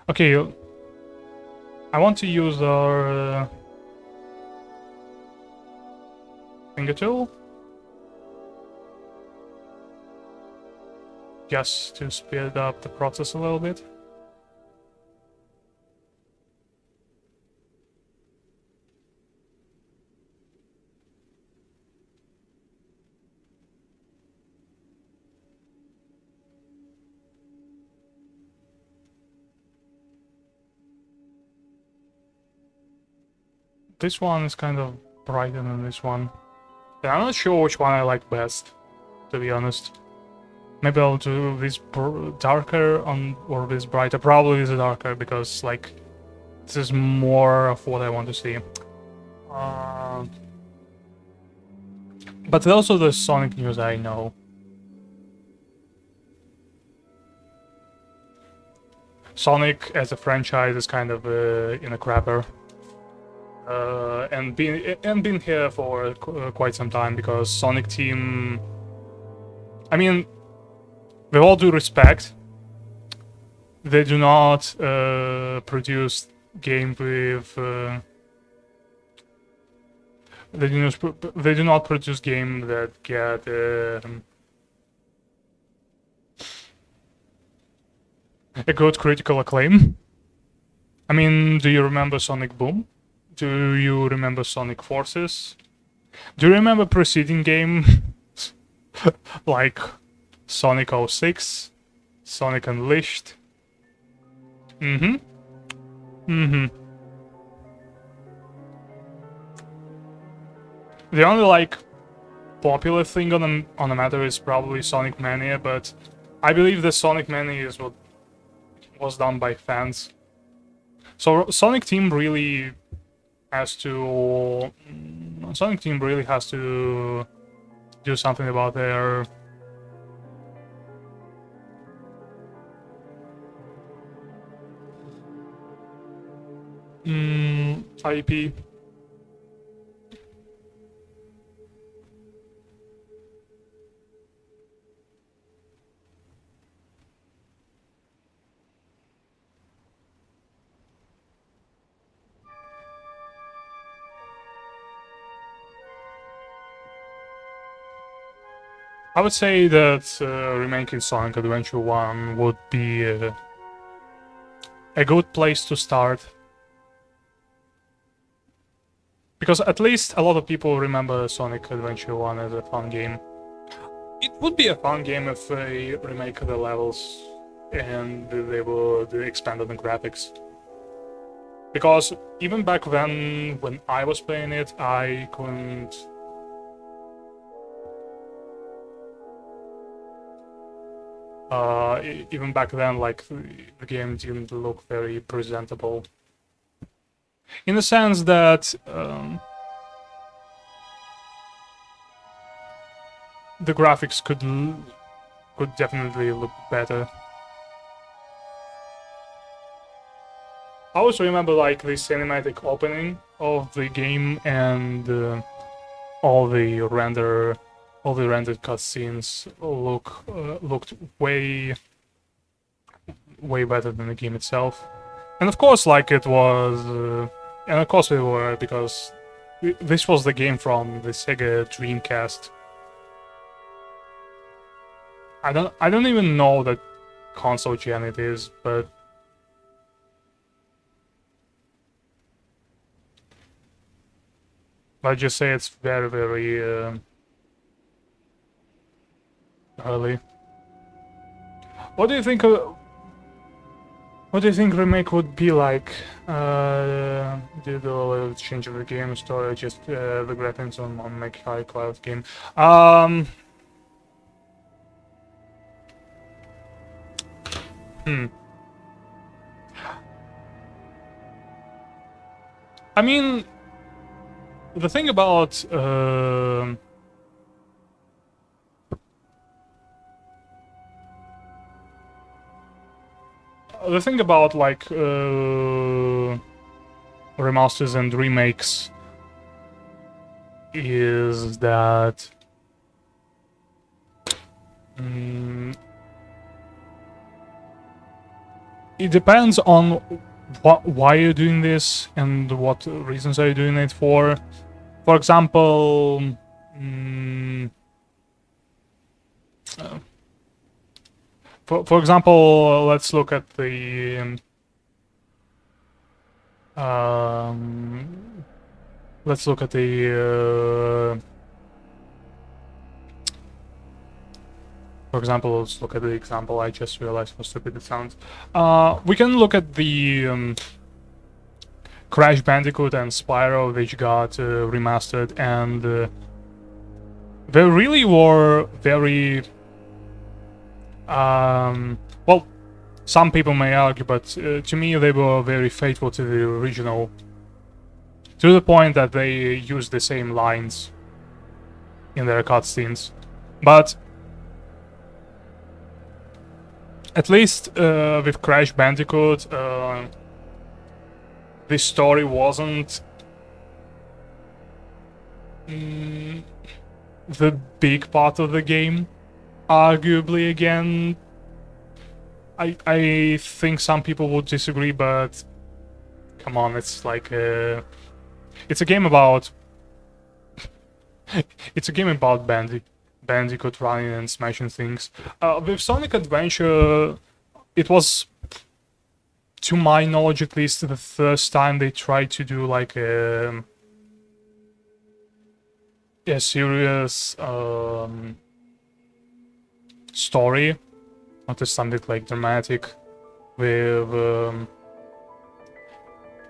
Okay, I want to use our finger tool just to speed up the process a little bit. This one is kind of brighter than this one. But I'm not sure which one I like best, to be honest. Maybe I'll do this darker or this brighter. Probably this darker, because like this is more of what I want to see. But also the Sonic news I know. Sonic as a franchise is kind of in a crapper. And been here for quite some time, because Sonic Team, I mean, with all due respect, they do not produce game with they do not produce game that get a good critical acclaim. I mean, do you remember Sonic Boom? Do you remember Sonic Forces? Do you remember preceding game like Sonic 06, Sonic Unleashed? The only like popular thing on the matter is probably Sonic Mania, but I believe the Sonic Mania is what was done by fans. So Sonic Team really has to do something about their IP. I would say that remaking Sonic Adventure 1 would be a good place to start. Because at least a lot of people remember Sonic Adventure 1 as a fun game. It would be a fun game if they remake the levels and they would expand on the graphics. Because even back then, when I was playing it, I couldn't... even back then, like, the game didn't look very presentable. In the sense that the graphics could definitely look better. I also remember like the cinematic opening of the game and all the rendered cutscenes looked way better than the game itself. And of course, like it was, and of course they were, because this was the game from the Sega Dreamcast. I don't even know that console gen it is, but let's just say it's very, very early. What do you think? What do you think remake would be like? Did a change of the game story, just the graphics on make high quality game? I mean, the thing about like remasters and remakes is that it depends on why you're doing this and what reasons are you doing it for. For example, for example, let's look at the for example, let's look at the example. I just realized how stupid it sounds. We can look at the Crash Bandicoot and Spyro, which got remastered, and they really were very... well, some people may argue, but to me they were very faithful to the original, to the point that they used the same lines in their cutscenes. But at least with Crash Bandicoot, the story wasn't the big part of the game. Arguably, again, I think some people would disagree, but come on, it's like it's a game about it's a game about Bandicoot running and smashing things. With Sonic Adventure, it was, to my knowledge at least, the first time they tried to do like a serious story, not just something like dramatic, with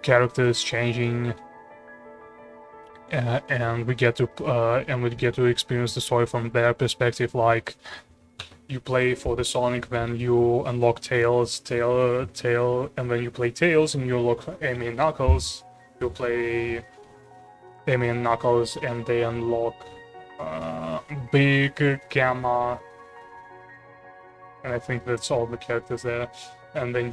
characters changing, and we get to experience the story from their perspective. Like, you play for the Sonic, then you unlock Tails, and when you play Tails and you unlock Amy and Knuckles, you play Amy and Knuckles, and they unlock Big, Gamma, and I think that's all the characters there. And then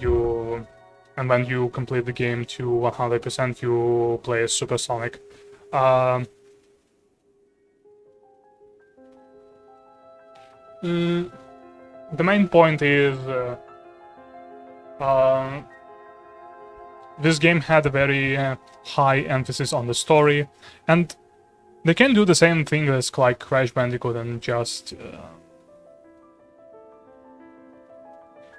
when you complete the game to 100%, you play as Super Sonic. The main point is this game had a very high emphasis on the story, and they can do the same thing as like Crash Bandicoot and just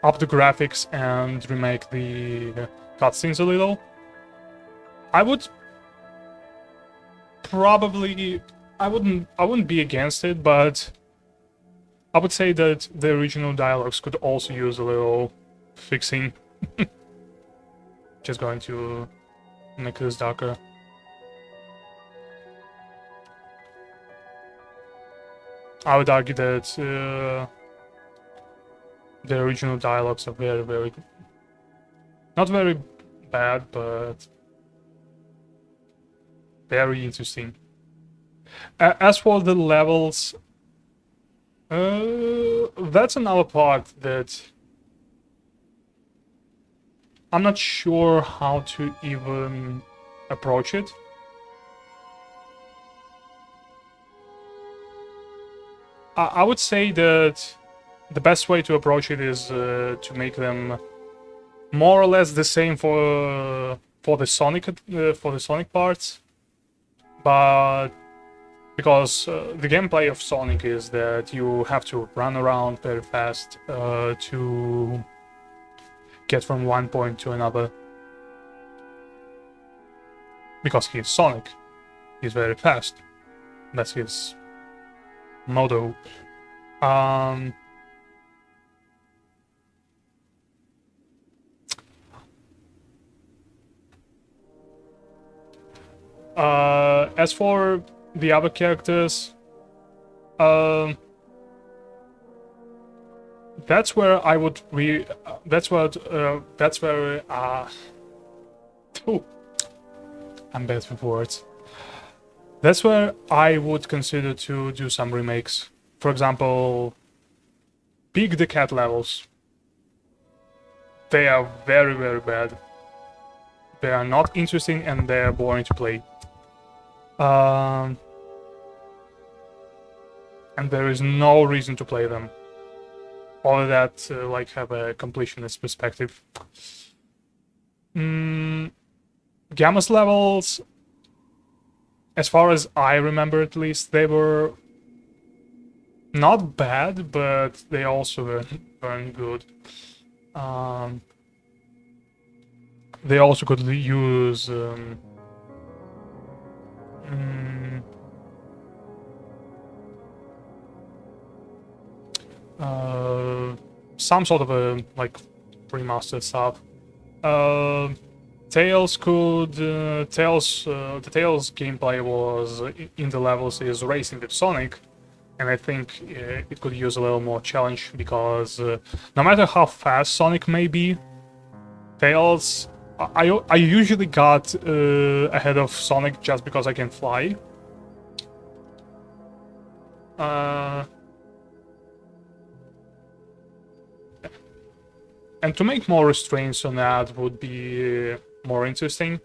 up the graphics and remake the cutscenes a little. I would probably I wouldn't be against it, but I would say that the original dialogues could also use a little fixing. Just going to make this darker. I would argue that the original dialogues are very, very good. Not very bad, but very interesting. As for the levels, that's another part that I'm not sure how to even approach it. I would say that the best way to approach it is to make them more or less the same for the Sonic parts, but because the gameplay of Sonic is that you have to run around very fast to get from one point to another. Because he's Sonic, he's very fast. That's his motto. As for the other characters, that's where I would that's where ooh, I'm bad with words. That's where I would consider to do some remakes. For example, pick the cat levels. They are very, very bad. They are not interesting and they are boring to play. And there is no reason to play them. All that, like, have a completionist perspective. Gamma's levels, as far as I remember at least, they were not bad, but they also weren't good. They also could use some sort of a like remastered stuff. Tails could the Tails gameplay was in the levels is racing with Sonic, and I think it could use a little more challenge because no matter how fast Sonic may be, Tails I usually got ahead of Sonic just because I can fly. And to make more restraints on that would be more interesting.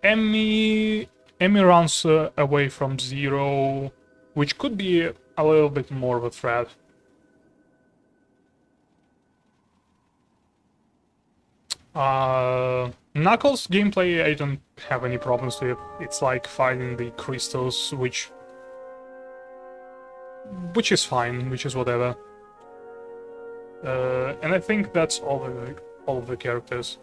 Emmy runs away from Zero, which could be a little bit more of a threat. Knuckles gameplay, I don't have any problems with. It's like finding the crystals, which is fine, which is whatever. And I think that's all of the characters.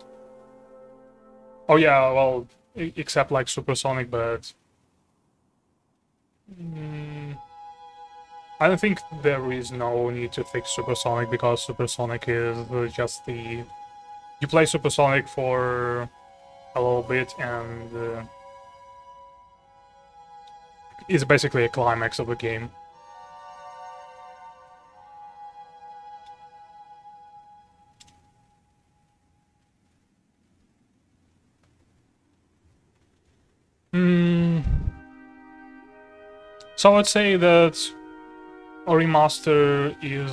Oh yeah, well, except like Supersonic, but I don't think there is no need to fix Supersonic because Supersonic is just the you play Supersonic for a little bit and it's basically a climax of the game. So I'd say that a remaster is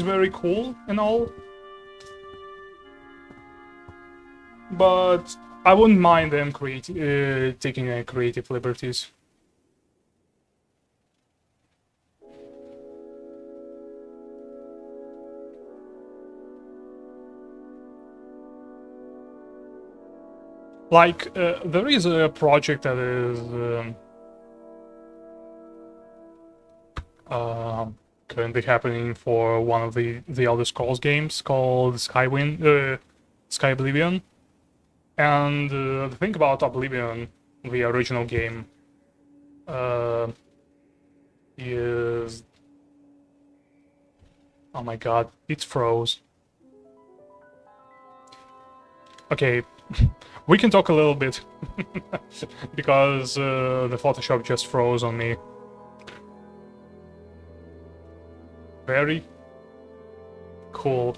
very cool and all, but I wouldn't mind them taking creative liberties. Like, there is a project that is currently happening for one of the Elder Scrolls games called Sky Oblivion. And the thing about Oblivion, the original game, uh, is... Oh my god, it froze. Okay, we can talk a little bit, because the Photoshop just froze on me. Very cool.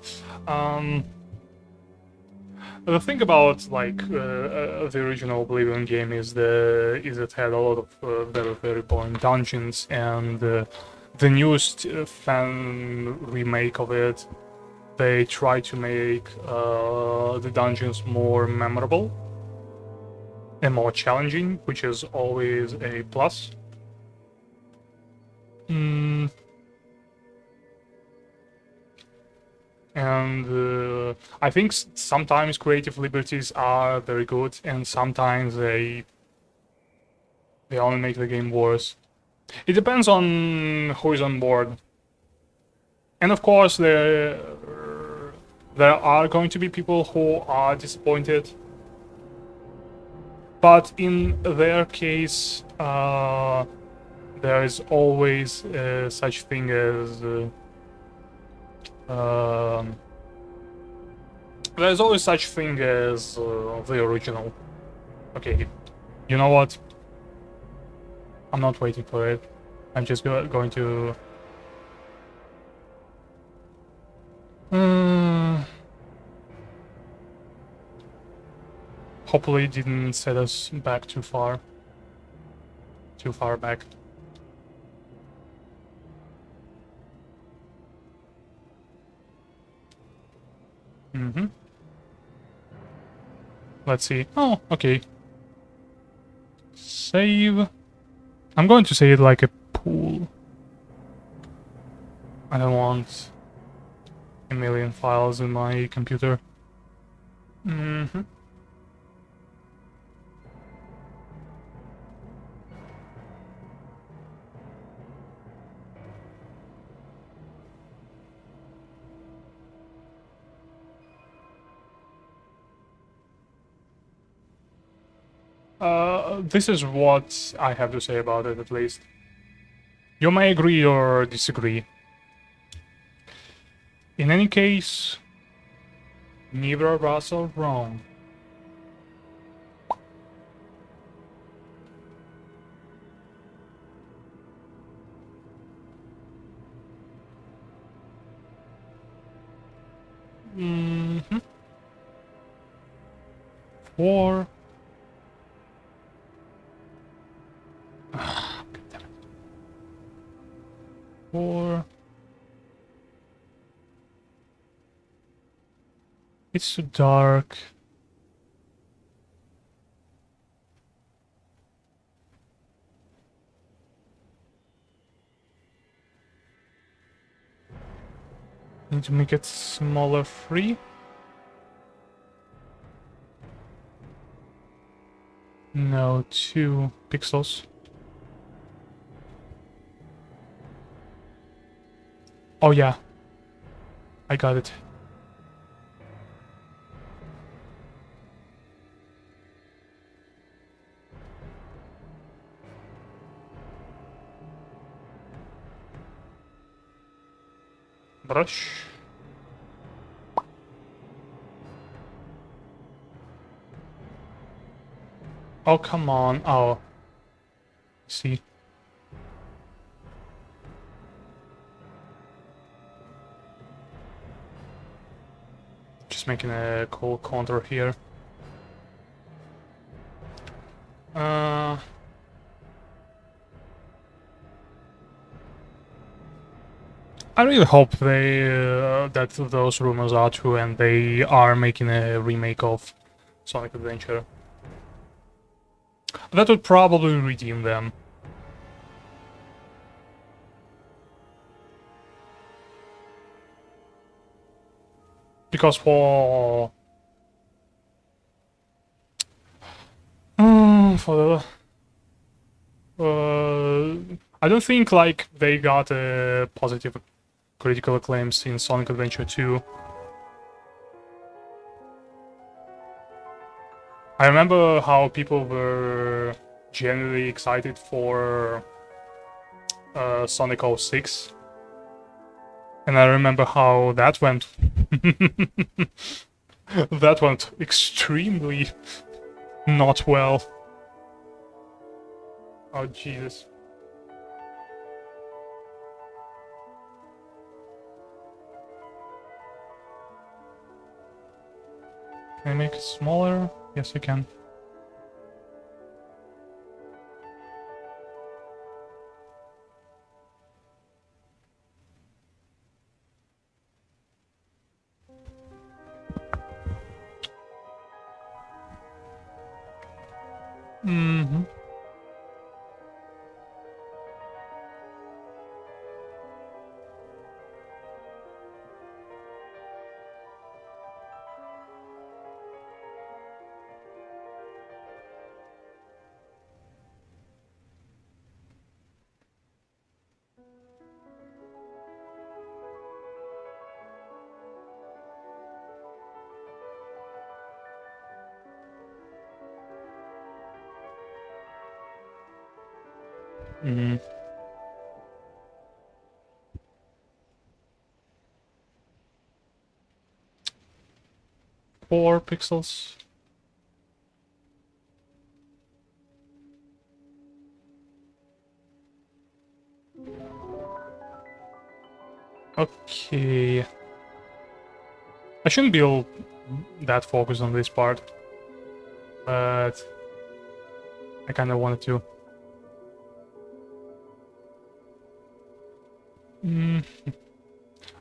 The thing about like the original Oblivion game is it had a lot of very boring dungeons, and the newest fan remake of it, they try to make the dungeons more memorable and more challenging, which is always a plus. And I think sometimes creative liberties are very good, and sometimes they only make the game worse. It depends on who is on board. And of course, there are going to be people who are disappointed. But in their case, there is always such thing as... there's always such thing as the original. Okay, you know what? I'm not waiting for it. I'm just going to... Hopefully it didn't set us back too far. Too far back. Let's see. Oh, okay. Save. I'm going to say it like a pool. I don't want a million files in my computer. This is what I have to say about it, at least. You may agree or disagree. In any case, neither of us are wrong. Four. Four. It's too dark. Need to make it smaller, 3. No, 2 pixels. Oh yeah, I got it. Brush. Oh, come on. Oh. See. Just making a cool contour here. I really hope they that those rumors are true and they are making a remake of Sonic Adventure. That would probably redeem them. Because for I don't think like they got positive critical acclaims in Sonic Adventure 2. I remember how people were genuinely excited for Sonic 06. And I remember how that went. That went extremely not well. Oh, Jesus. Can I make it smaller? Yes, I can. Mm-hmm. Mm-hmm. 4 pixels. Okay. I shouldn't be all that focused on this part, but I kind of wanted to.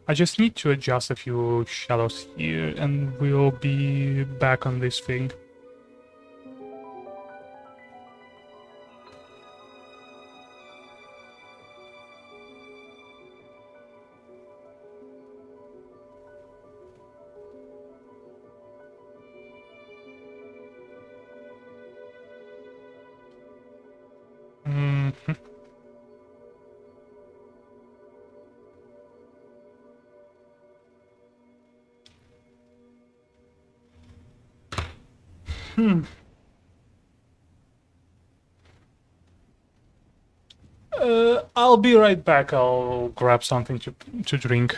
I just need to adjust a few shadows here, and we'll be back on this thing. Mhm. I'll be right back. I'll grab something to drink.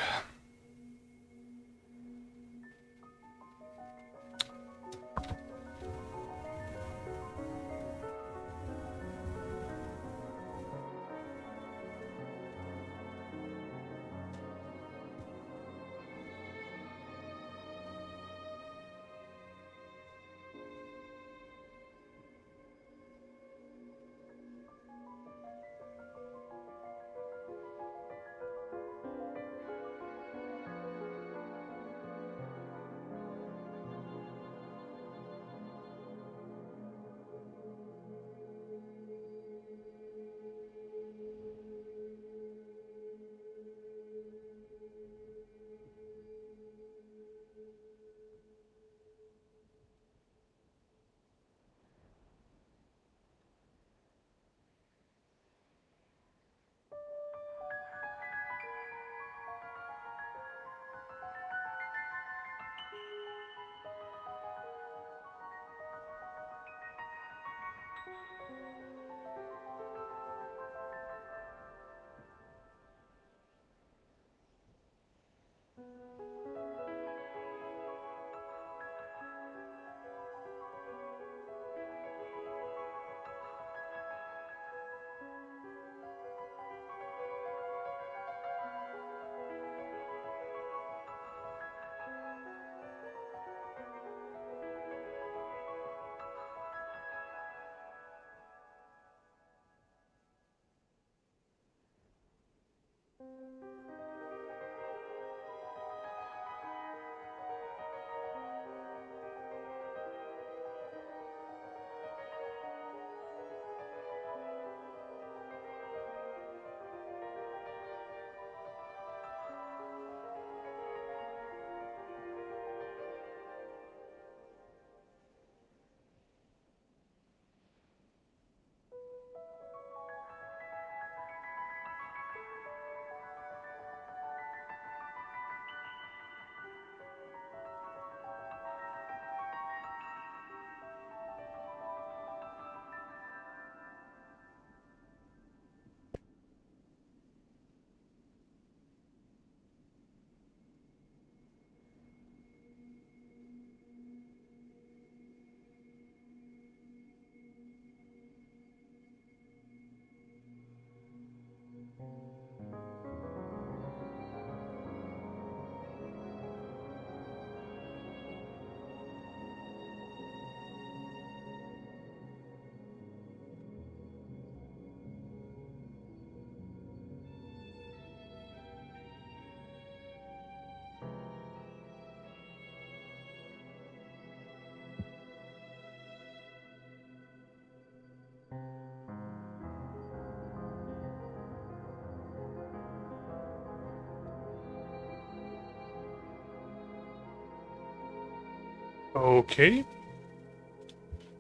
Okay.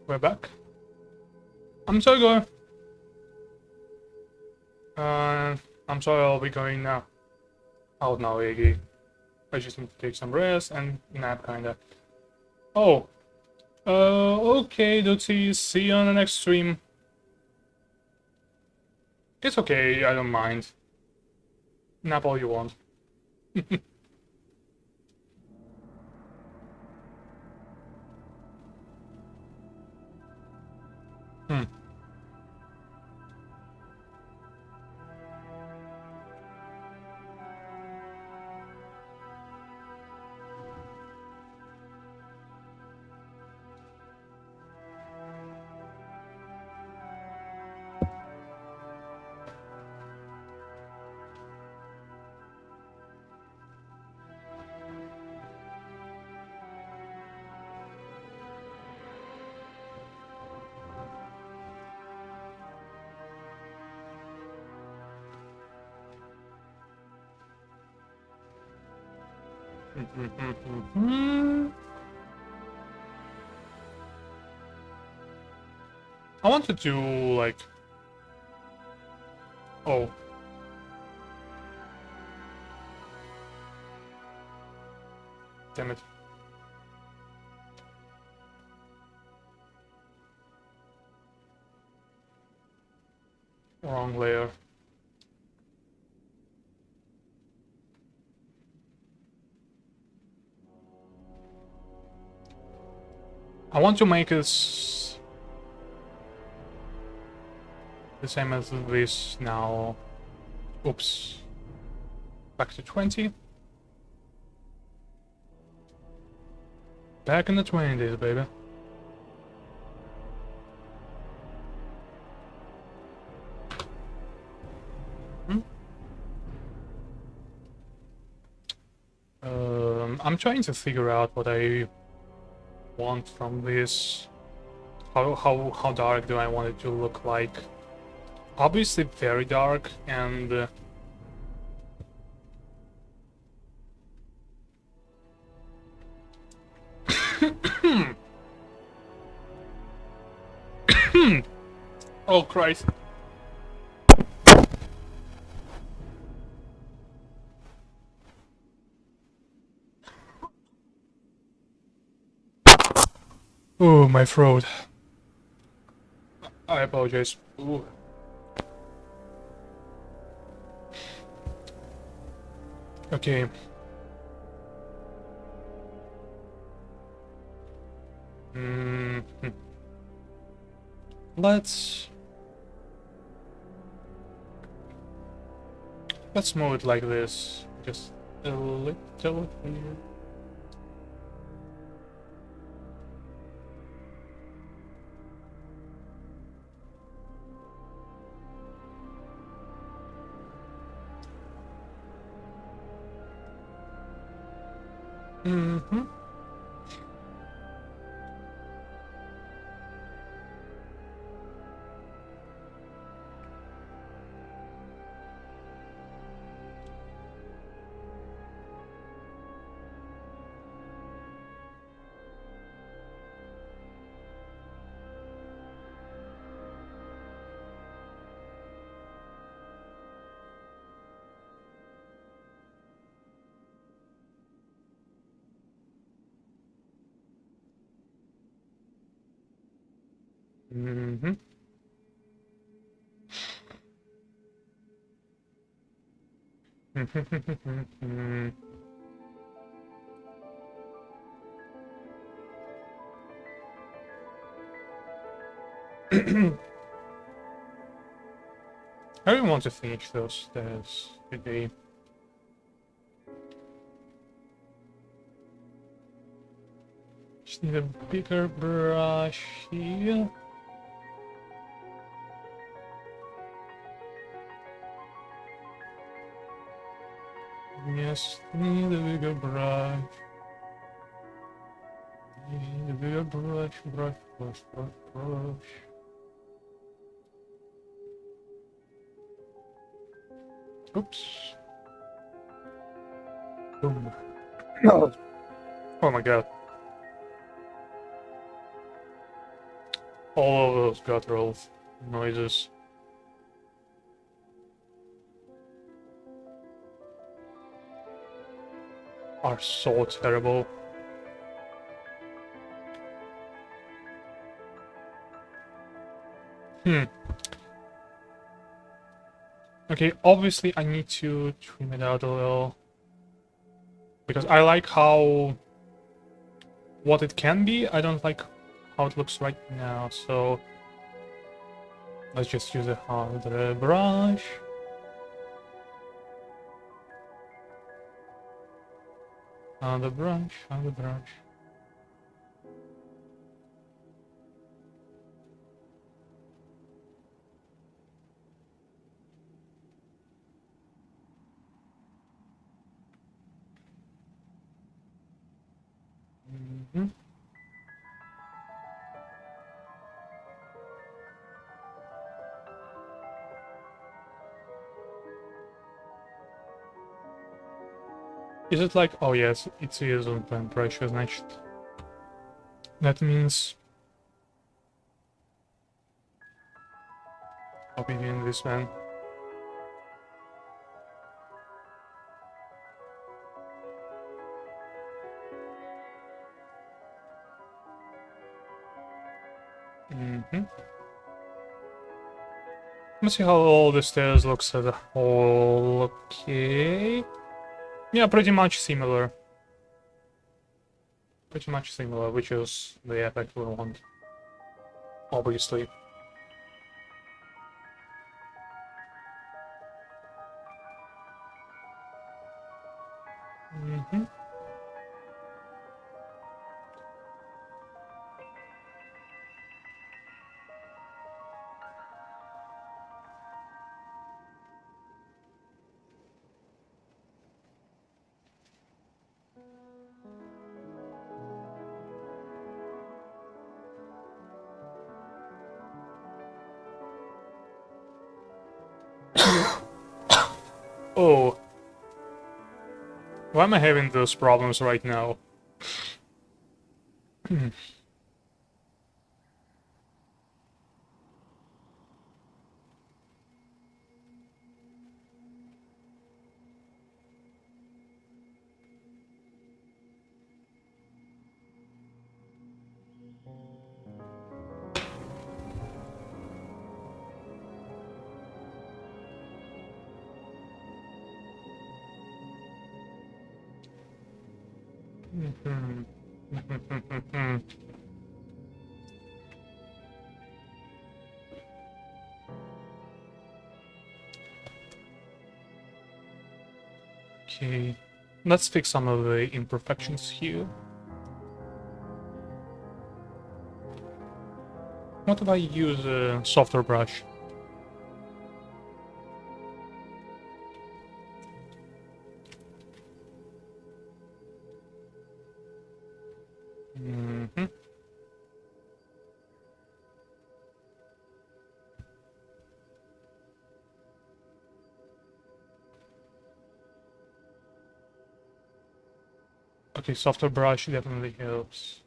We're back. I'm sorry, going. I'm sorry, I'll be going now. Out now, Iggy. I just need to take some rest and nap, kinda. Oh. Okay, Dutzy. See you on the next stream. It's okay, I don't mind. Nap all you want. Hmm. I want to do like. Oh. Damn it. Wrong layer. I want to make this the same as this now. Oops. Back to 20. Back in the 20s, baby. I'm trying to figure out what I want from this. How dark do I want it to look like? Obviously very dark and oh Christ. Oh, my throat. I apologize. Ooh. Okay. Let's move it like this. Just a little here. Mm-hmm. Mm-hmm. I really want to finish those stairs today. Just need a bigger brush here. Yes, need a bigger brush. Need a bigger brush, brush, brush, brush, brush. Oops. Boom. Oh my god. All of those guttural noises. Are so terrible. Okay, obviously I need to trim it out a little. Because I like what it can be. I don't like how it looks right now, so let's just use a harder brush. On the brush, on the brush. Mm-hmm. Is it like, oh yes, it is on temperature, значит. That means I'll be doing this one. Let's see how all the stairs looks as a whole. Okay. Yeah, pretty much similar. Pretty much similar, which is the effect we want. Obviously. Oh. Why am I having those problems right now? Okay, let's fix some of the imperfections here. What if I use a softer brush? Okay, softer brush definitely helps.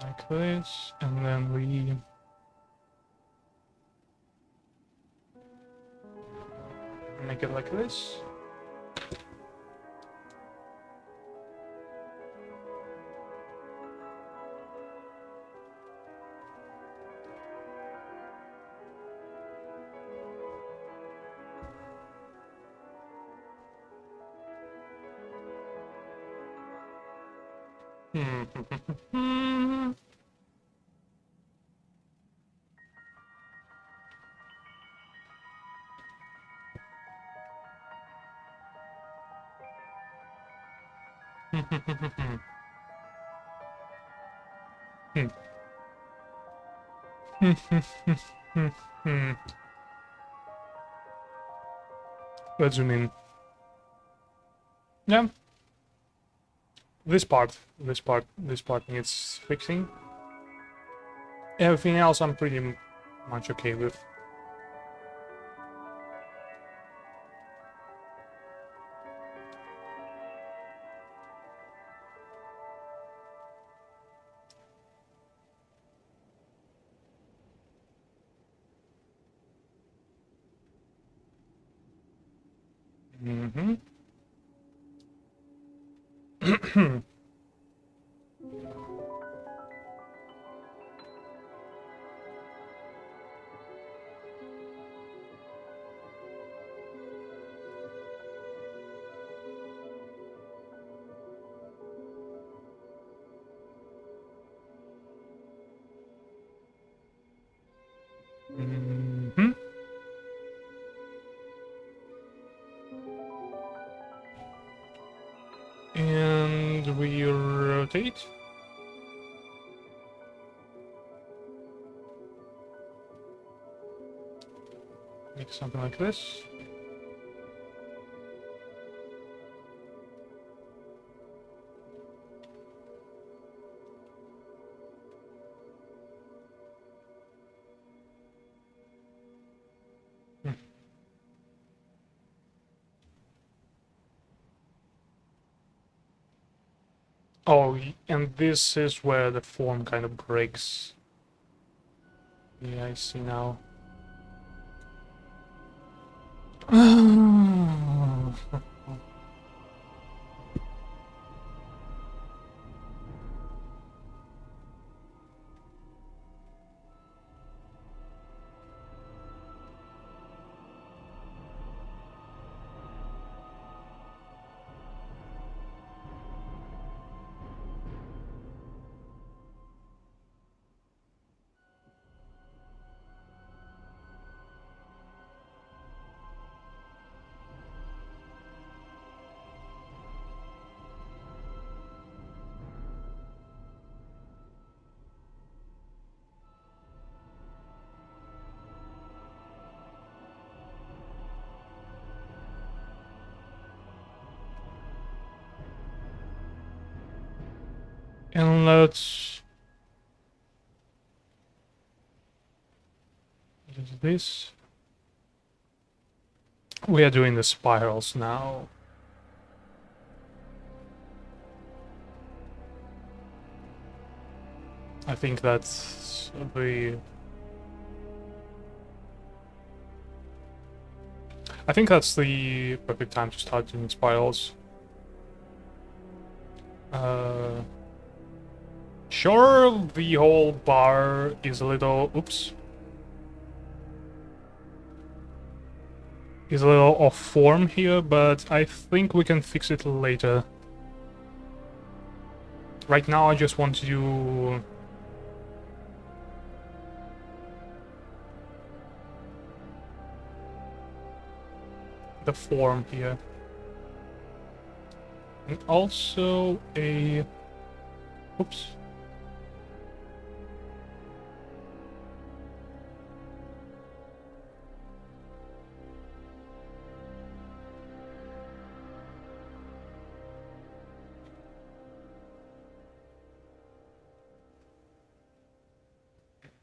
Like this, and then we make it like this. Let's zoom in. Yeah. this part needs fixing. Everything else I'm pretty much okay with. Mm-hmm. Mm-hmm. And we rotate. Make something like this. Hmm. Oh, and this is where the form kind of breaks. Yeah, I see now. And let's do this. We are doing the spirals now. I think that's the... I think that's the perfect time to start doing spirals. Sure, the whole bar is a little... Oops. Is a little off form here, but I think we can fix it later. Right now I just want to do... the form here. And also a... Oops.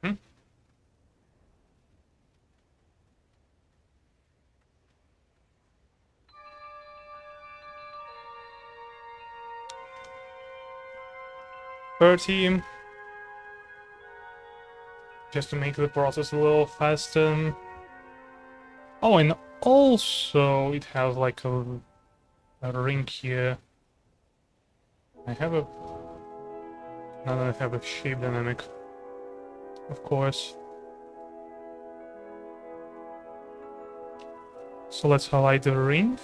Hmm? Team, just to make the process a little faster. Oh, and also it has like a ring here. I have a... Now that I have a shape dynamic, of course. So let's highlight the ring.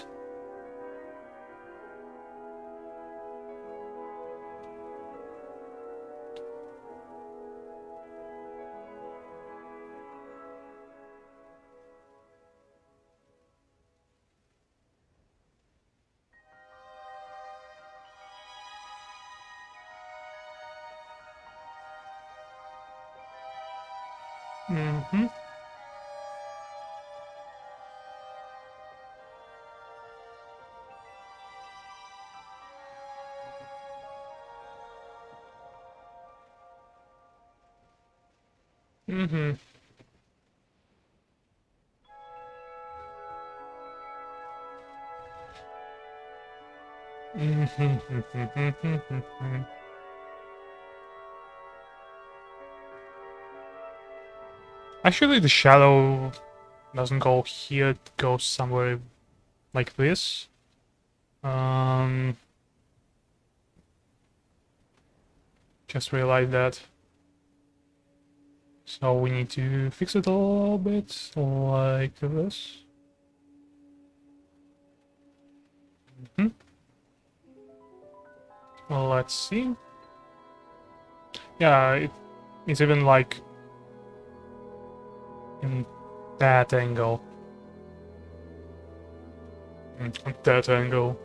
Mm-hmm. Mm-hmm. Actually, the shadow doesn't go here, it goes somewhere like this. Just realized that. So we need to fix it a little bit, like this. Well, let's see. Yeah, it's even like in that angle. That angle.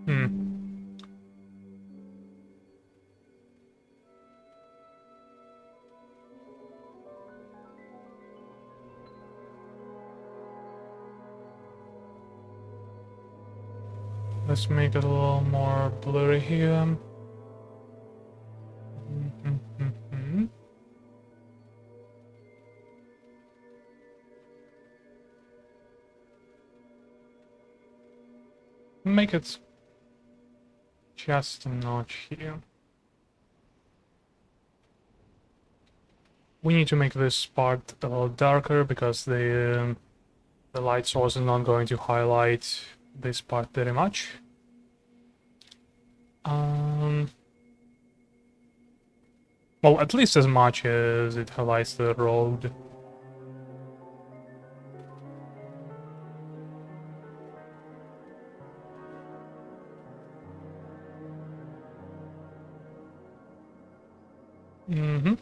Hmm. Let's make it a little more blurry here. Make it just a notch here. We need to make this part a little darker because the light source is not going to highlight this part very much. Well, at least as much as it highlights the road. Mm-hmm.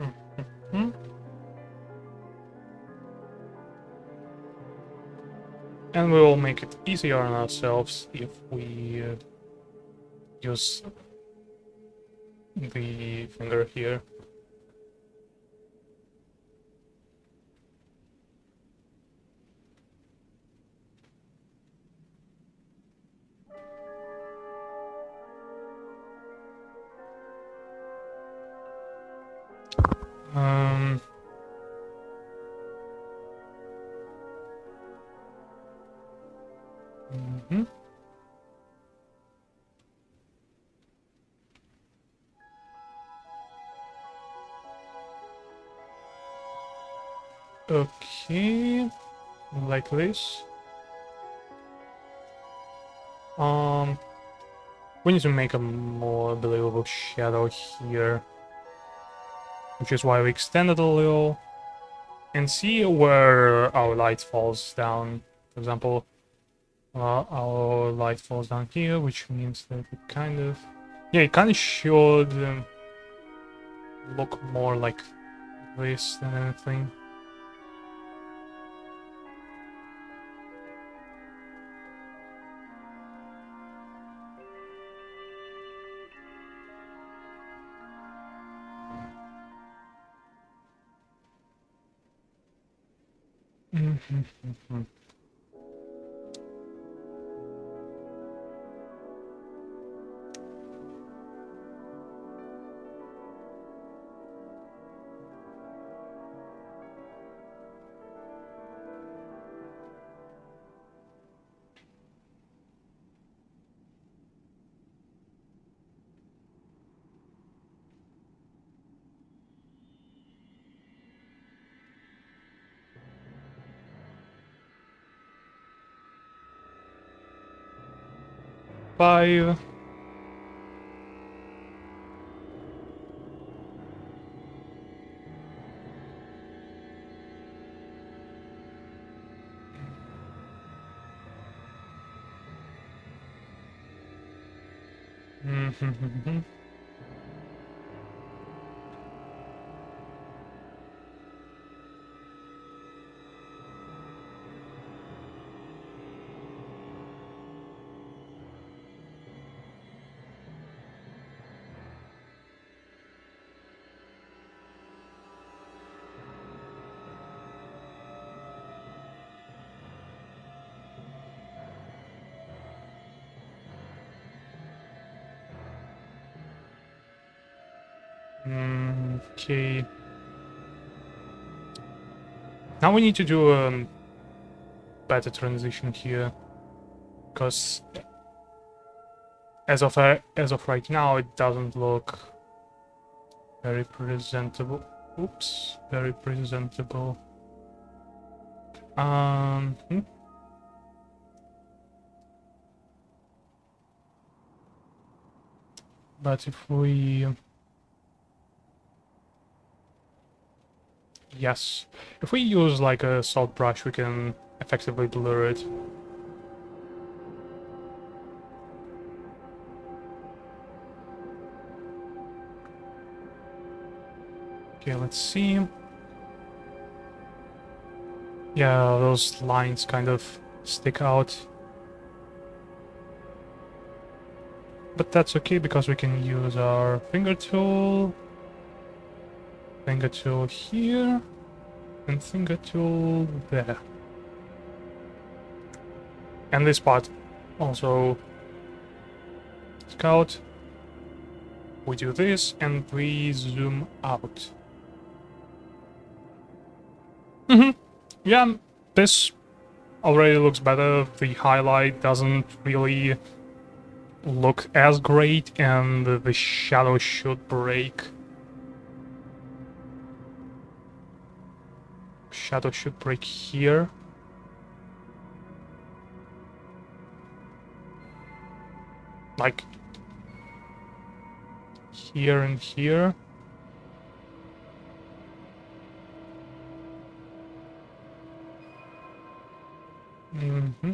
Mm-hmm. And we will make it easier on ourselves if we use the finger here. Um, mhm. Okay, like this. We need to make a more believable shadow here, which is why we extend it a little and see where our light falls down. For example, our light falls down here, which means that it kind of, yeah, it kind of should look more like this than anything. Mm-hmm. 5. Mm-hmm. Okay. Now we need to do a better transition here, because as of right now, it doesn't look very presentable. Oops, very presentable. But if we... Yes. If we use like a salt brush, we can effectively blur it. Okay, let's see. Yeah, those lines kind of stick out. But that's okay because we can use our finger tool here, and finger tool there. And this part also scout. We do this and we zoom out. Yeah, this already looks better. The highlight doesn't really look as great, and the shadow should break. Shadow should break here. Like here and here. Mm-hmm.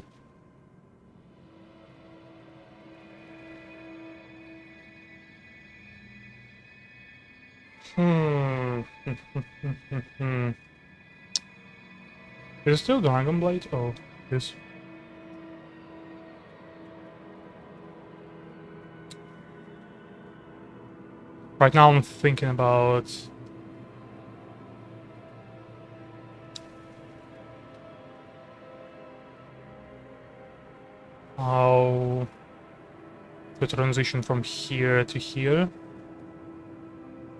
Is it still Dragon Blade? Oh, this. Right now I'm thinking about how to transition from here to here.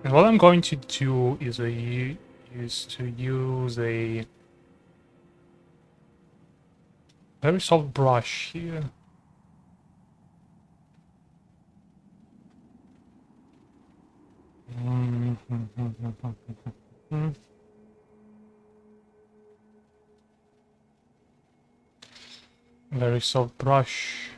And what I'm going to do is to use a very soft brush here. Very soft brush.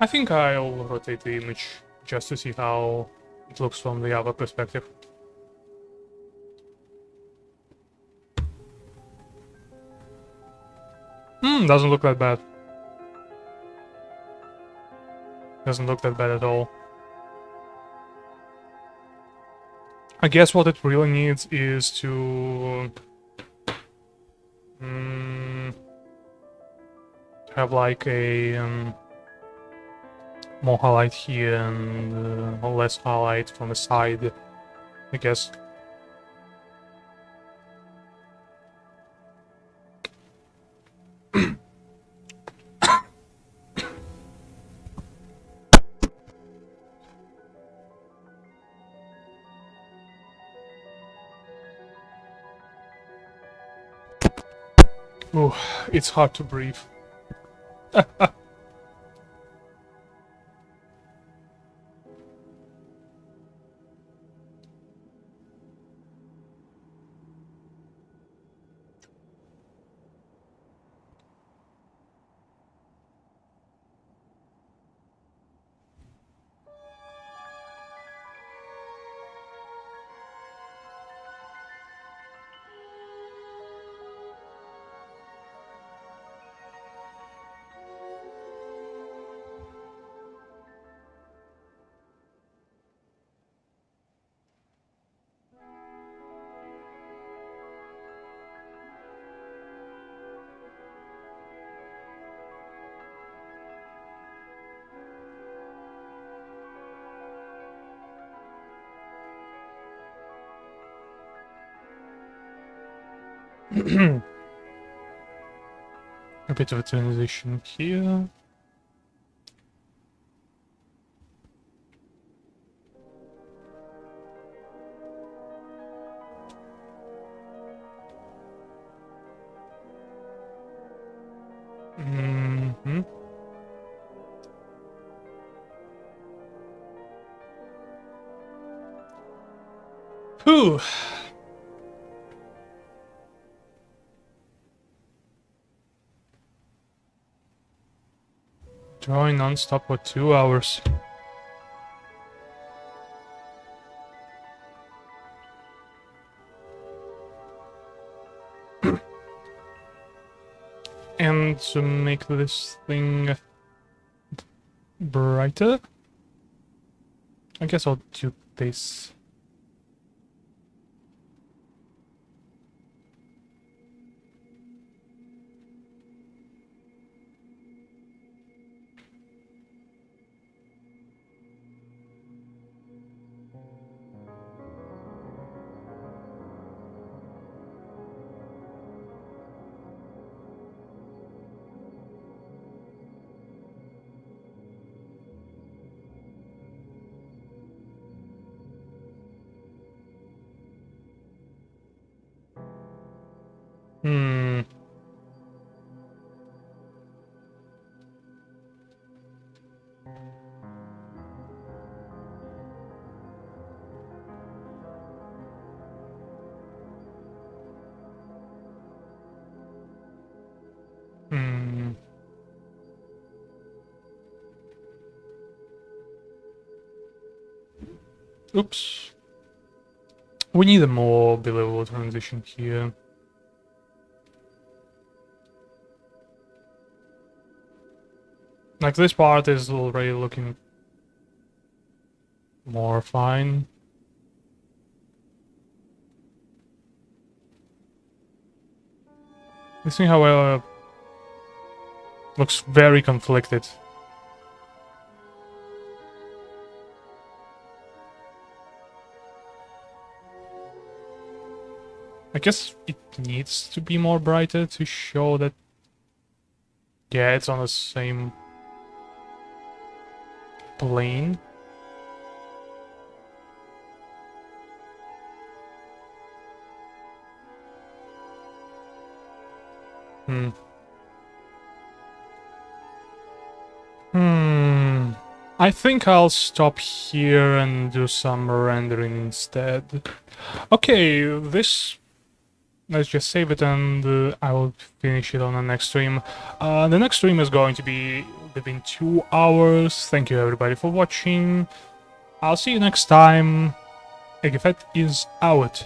I think I'll rotate the image just to see how it looks from the other perspective. Doesn't look that bad. Doesn't look that bad at all. I guess what it really needs is to have like a more highlight here and less highlight from the side, I guess. Ooh, it's hard to breathe. A bit of a transition here. Mm-hmm. Whew. Drawing non-stop for 2 hours. And to make this thing brighter, I guess I'll do this. Hmm. Hmm. Oops. We need a more believable transition here. Like, this part is already looking more fine. This thing, however, looks very conflicted. I guess it needs to be more brighter to show that, yeah, it's on the same plane. I think I'll stop here and do some rendering instead. Okay, this... Let's just save it and I will finish it on the next stream. The next stream is going to be within 2 hours. Thank you everybody for watching. I'll see you next time. Egefet is out.